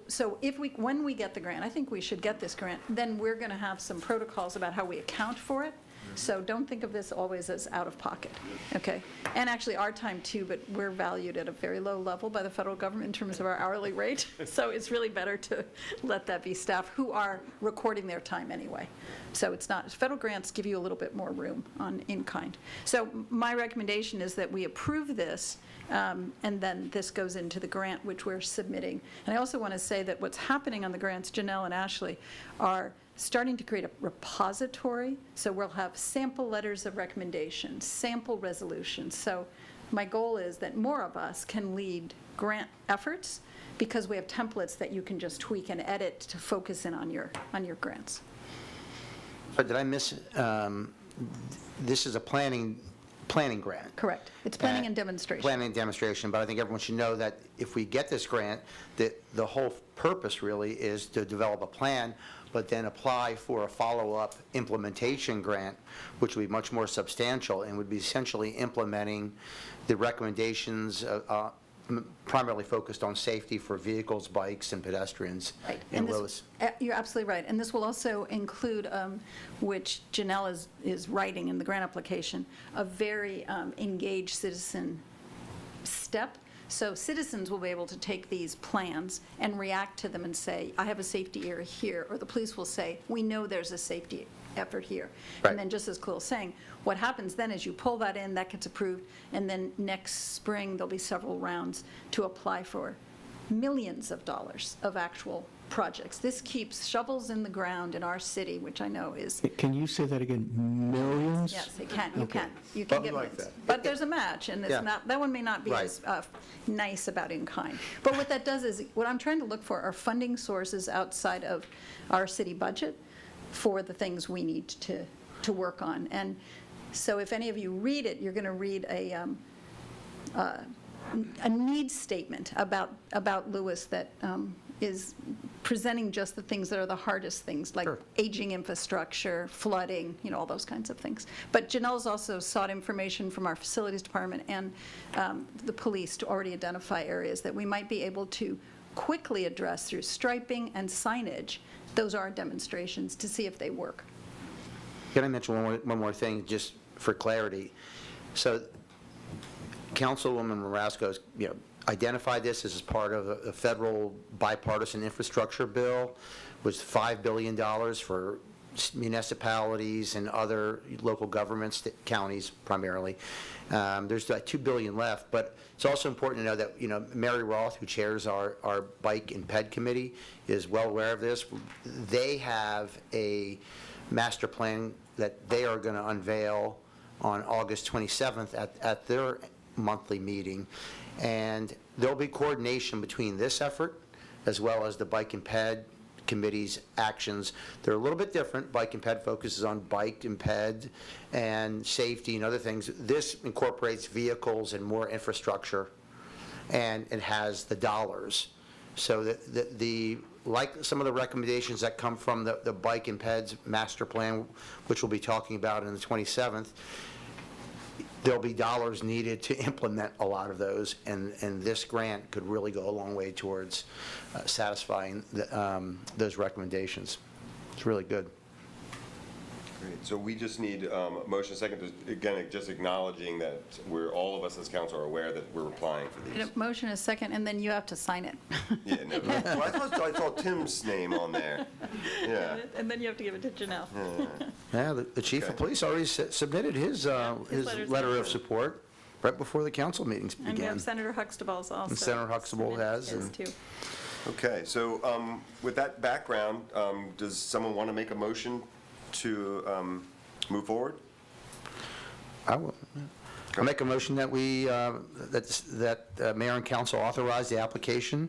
when we get the grant, I think we should get this grant, then we're going to have some protocols about how we account for it. So don't think of this always as out of pocket, okay? And actually our time too, but we're valued at a very low level by the federal government in terms of our hourly rate. So it's really better to let that be staff who are recording their time anyway. So it's not, federal grants give you a little bit more room on in kind. So my recommendation is that we approve this, and then this goes into the grant which we're submitting. And I also want to say that what's happening on the grants, Janelle and Ashley, are starting to create a repository, so we'll have sample letters of recommendation, sample resolutions. So my goal is that more of us can lead grant efforts because we have templates that you can just tweak and edit to focus in on your grants. But did I miss, this is a planning grant? Correct. It's planning and demonstration. Planning and demonstration, but I think everyone should know that if we get this grant, that the whole purpose really is to develop a plan, but then apply for a follow-up implementation grant, which would be much more substantial and would be essentially implementing the recommendations primarily focused on safety for vehicles, bikes, and pedestrians in Lewes. You're absolutely right. And this will also include, which Janelle is writing in the grant application, a very engaged citizen step. So citizens will be able to take these plans and react to them and say, I have a safety area here, or the police will say, we know there's a safety effort here. Right. And then just as Khalil saying, what happens then is you pull that in, that gets approved, and then next spring there'll be several rounds to apply for millions of dollars of actual projects. This keeps shovels in the ground in our city, which I know is. Can you say that again? Millions? Yes, it can. You Okay. can. You can get like millions. that. But there's a match, and it's Yeah. not, that one may not be Right. as nice about in kind. But what that does is, what I'm trying to look for are funding sources outside of our city budget for the things we need to work on. And so if any of you read it, you're going to read a needs statement about Lewes that is presenting just the things that are the hardest things, like Sure. aging infrastructure, flooding, all those kinds of things. But Janelle's also sought information from our facilities department and the police to already identify areas that we might be able to quickly address through striping and signage. Those are demonstrations to see if they work. Can I mention one more thing, just for clarity? So Councilwoman Marasco's, identified this as part of a federal bipartisan infrastructure bill, was $5 billion for municipalities and other local governments, counties primarily. There's about $2 billion left, but it's also important to know that, Mary Roth, who chairs our Bike and Ped Committee, is well aware of this. They have a master plan that they are going to unveil on August 27th at their monthly meeting. And there'll be coordination between this effort as well as the Bike and Ped Committee's actions. They're a little bit different. Bike and Ped focuses on bike and ped and safety and other things. This incorporates vehicles and more infrastructure, and it has the dollars. So that like some of the recommendations that come from the Bike and Ped's master plan, which we'll be talking about on the 27th, there'll be dollars needed to implement a lot of those, and this grant could really go a long way towards satisfying those recommendations. It's really good. Great. So we just need a motion second, to, again, just acknowledging that all of us as council are aware that we're applying for these. A motion is second, and then you have to sign it. Yeah, no, well, I saw Tim's name on there. Yeah. And then you have to give it to Janelle. Yeah, the chief of police already submitted his letter of support right before the council meetings began. And we have Senator Huxtable's also. And Senator Huxtable has. His too. Okay, so with that background, does someone want to make a motion to move forward? I will. I'll make a motion that we, that mayor and council authorize the application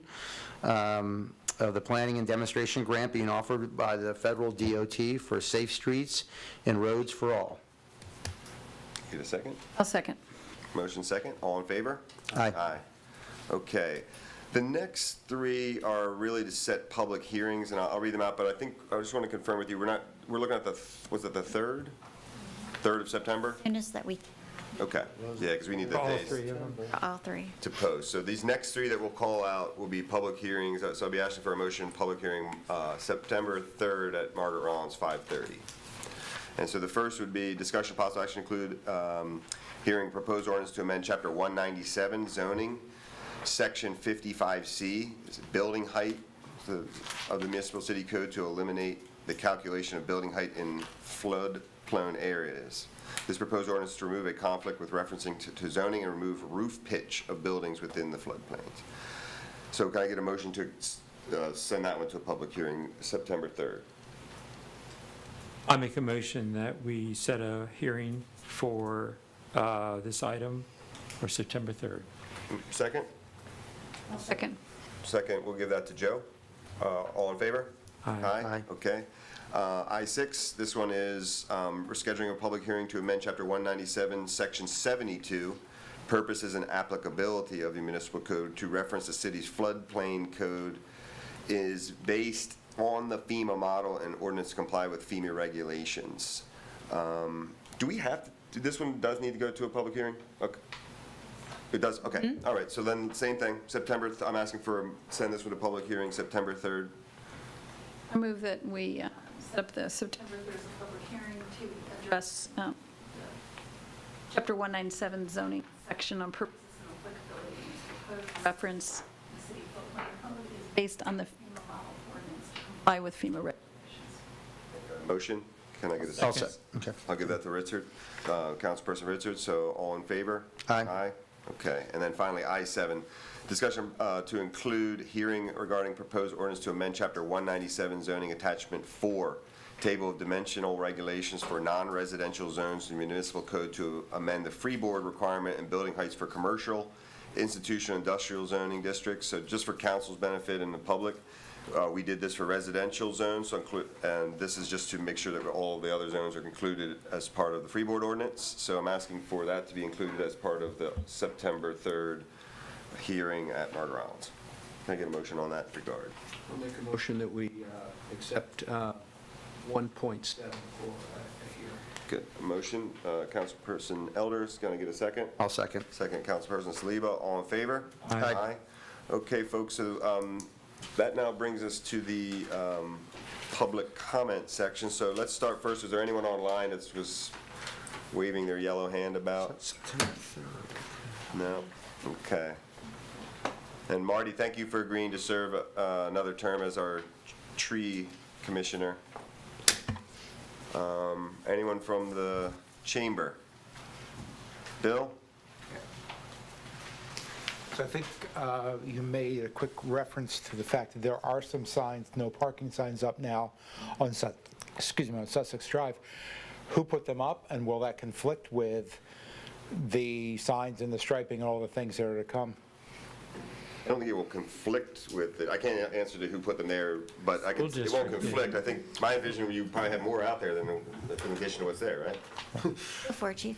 of the planning and demonstration grant being offered by the federal DOT for safe streets and roads for all. Get a second? I'll second. Motion second. All in favor? Aye. Aye. Okay. The next three are really to set public hearings, and I'll read them out, but I just want to confirm with you, we're looking at was it the 3rd? 3rd of September? Soon as that we, Okay, yeah, because we need the All days three of them. all three. to post. So these next three that we'll call out will be public hearings, so I'll be asking for a motion, public hearing, September 3rd at Margaret Rollins, 5:30. And so the first would be discussion possible action include hearing proposed ordinance to amend Chapter 197 zoning, Section 55C, is building height of the municipal city code to eliminate the calculation of building height in flood-prone areas. This proposed ordinance is to remove a conflict with referencing to zoning and remove roof pitch of buildings within the floodplains. So can I get a motion to send that one to a public hearing September 3rd? I make a motion that we set a hearing for this item for September 3rd. Second? Second. Second, we'll give that to Joe. All in favor? Aye. Aye. Okay. I-6, this one is we're scheduling a public hearing to amend Chapter 197, Section 72, purposes and applicability of the municipal code to reference the city's floodplain code is based on the FEMA model and ordinance to comply with FEMA regulations. Do we have to, this one does need to go to a public hearing? Okay. It does, okay. All right, so then same thing, September, I'm asking for, send this one to public hearing September 3rd. I move that we set up the September 3rd as a public hearing to address Chapter 197 zoning section on purposes and applicability. Proposed reference the city floodplain code is based on the FEMA model ordinance to comply with FEMA regulations. Motion, can I get a I'll second? Okay. I'll give that to Richard, Councilperson Richard, so all in favor? Aye. Aye, okay, and then finally, I-7, discussion to include hearing regarding proposed ordinance to amend Chapter 197 zoning attachment 4, table of dimensional regulations for non-residential zones in municipal code to amend the freeboard requirement and building heights for commercial, institutional, industrial zoning districts. So just for council's benefit and the public, we did this for residential zones, and this is just to make sure that all the other zones are included as part of the freeboard ordinance. So I'm asking for that to be included as part of the September 3rd hearing at Margaret Rollins. Can I get a motion on that regard? I'll make a motion that we accept 1.7 for a hearing. Good. A motion, Councilperson Elders, going to get a second? I'll second. Second, Councilperson Saliba, all in favor? Aye. Okay, folks, so that now brings us to the public comment section. So let's start first. Is there anyone online that was waving their yellow hand about? No? Okay. And Marty, thank you for agreeing to serve another term as our tree commissioner. Anyone from the chamber? Bill? So I think you made a quick reference to the fact that there are some signs, no parking signs up now on on Sussex Drive. Who put them up, and will that conflict with the signs and the striping and all the things that are to come? I don't think it will conflict with it. I can't answer to who put them there, but it won't conflict. I think my vision, you probably have more out there than in addition to what's there, right? Go for it, Chief.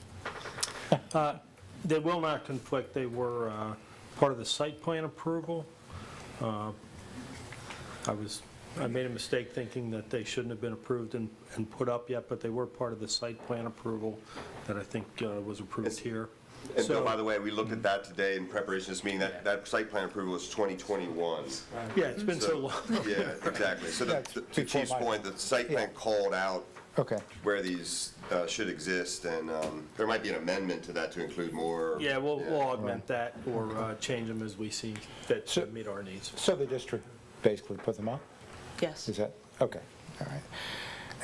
They will not conflict. They were part of the site plan approval. I made a mistake thinking that they shouldn't have been approved and put up yet, but they were part of the site plan approval that I think was approved here. And Bill, by the way, we looked at that today in preparation for this meeting. That site plan approval was 2021. Yeah, it's been so long. Yeah, exactly. So to Chief's point, the site plan called out where these should exist, and there might be an amendment to that to include more. Yeah, we'll augment that or change them as we see fit to meet our needs. So the district basically put them up? Yes. Is that, okay, all right.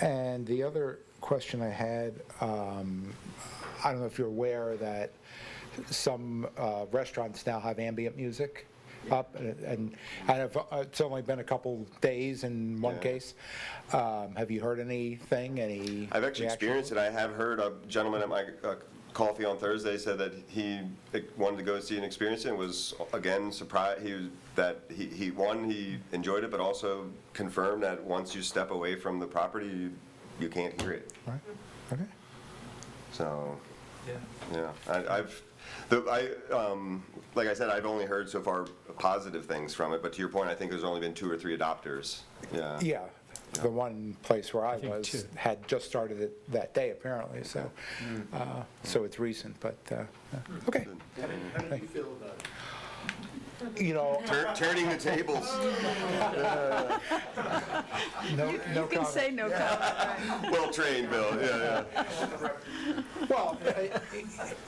And the other question I had, I don't know if you're aware that some restaurants now have ambient music up, and it's only been a couple days in one case. Have you heard anything, any I've actually experienced it. I have heard a gentleman at my coffee on Thursday said that he wanted to go see and experience it and was, again, surprised. He enjoyed it, but also confirmed that once you step away from the property, you can't hear it. Right, okay. So, like I said, I've only heard so far positive things from it, but to your point, I think there's only been 2 or 3 adopters. Yeah. Yeah, the one place where I was had just started it that day, apparently, so, so it's recent, but, okay. How do you feel about it? You know, turning the tables. You can say no comment. Well trained, Bill. Yeah. Well,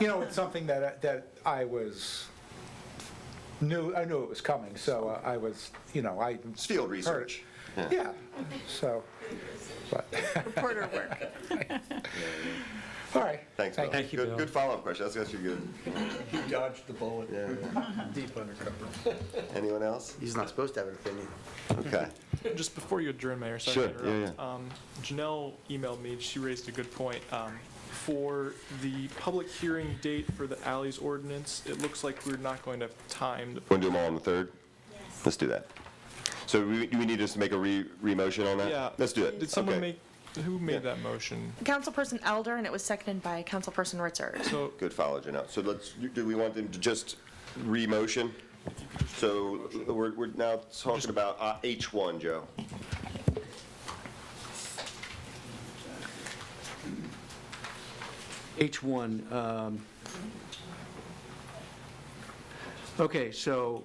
you know, it's something that I knew it was coming, so I was, you know, It's field research. Yeah, so, but. Reporter work. All right. Thanks, Bill. Thank you, Bill. Good follow-up question. That's actually good. He dodged the bullet. Yeah. Deep undercover. Anyone else? He's not supposed to have an opinion. Okay. Just before you adjourn, Mayor, sorry Sure, to interrupt. Janelle emailed me, she raised a good point. For the public hearing date for the alleys ordinance, it looks like we're not going to have time to. Want to do them all on the 3rd? Yes. Let's do that. So do we need us to make a re-motion on that? Yeah. Let's do it. Did someone who made that motion? Councilperson Elder, and it was seconded by Councilperson Ritzer. So good follow, Janelle. So do we want them to just re-motion? So we're now talking about H1, Joe. H1, okay, so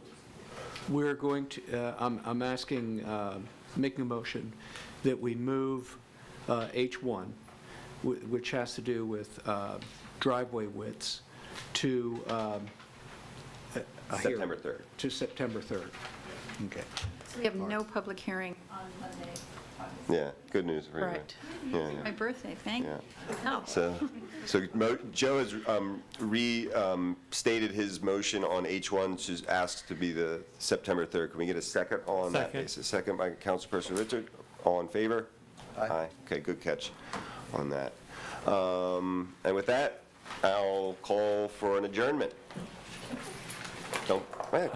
we're going to, I'm asking, making a motion that we move H1, which has to do with driveway widths, to September 3rd. To September 3rd. Okay. So we have no public hearing on Monday. Yeah, good news for you. Correct. Yeah. My birthday, thank you. Yeah. So Joe has restated his motion on H1, which is asked to be the September 3rd. Can we get a second on that basis? Second by Councilperson Richard. All in favor? Aye. Okay, good catch on that. And with that, I'll call for an adjournment. Come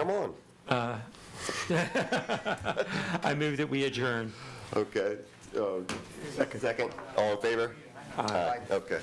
on. I move that we adjourn. Okay. Second. All in favor? Aye. Okay.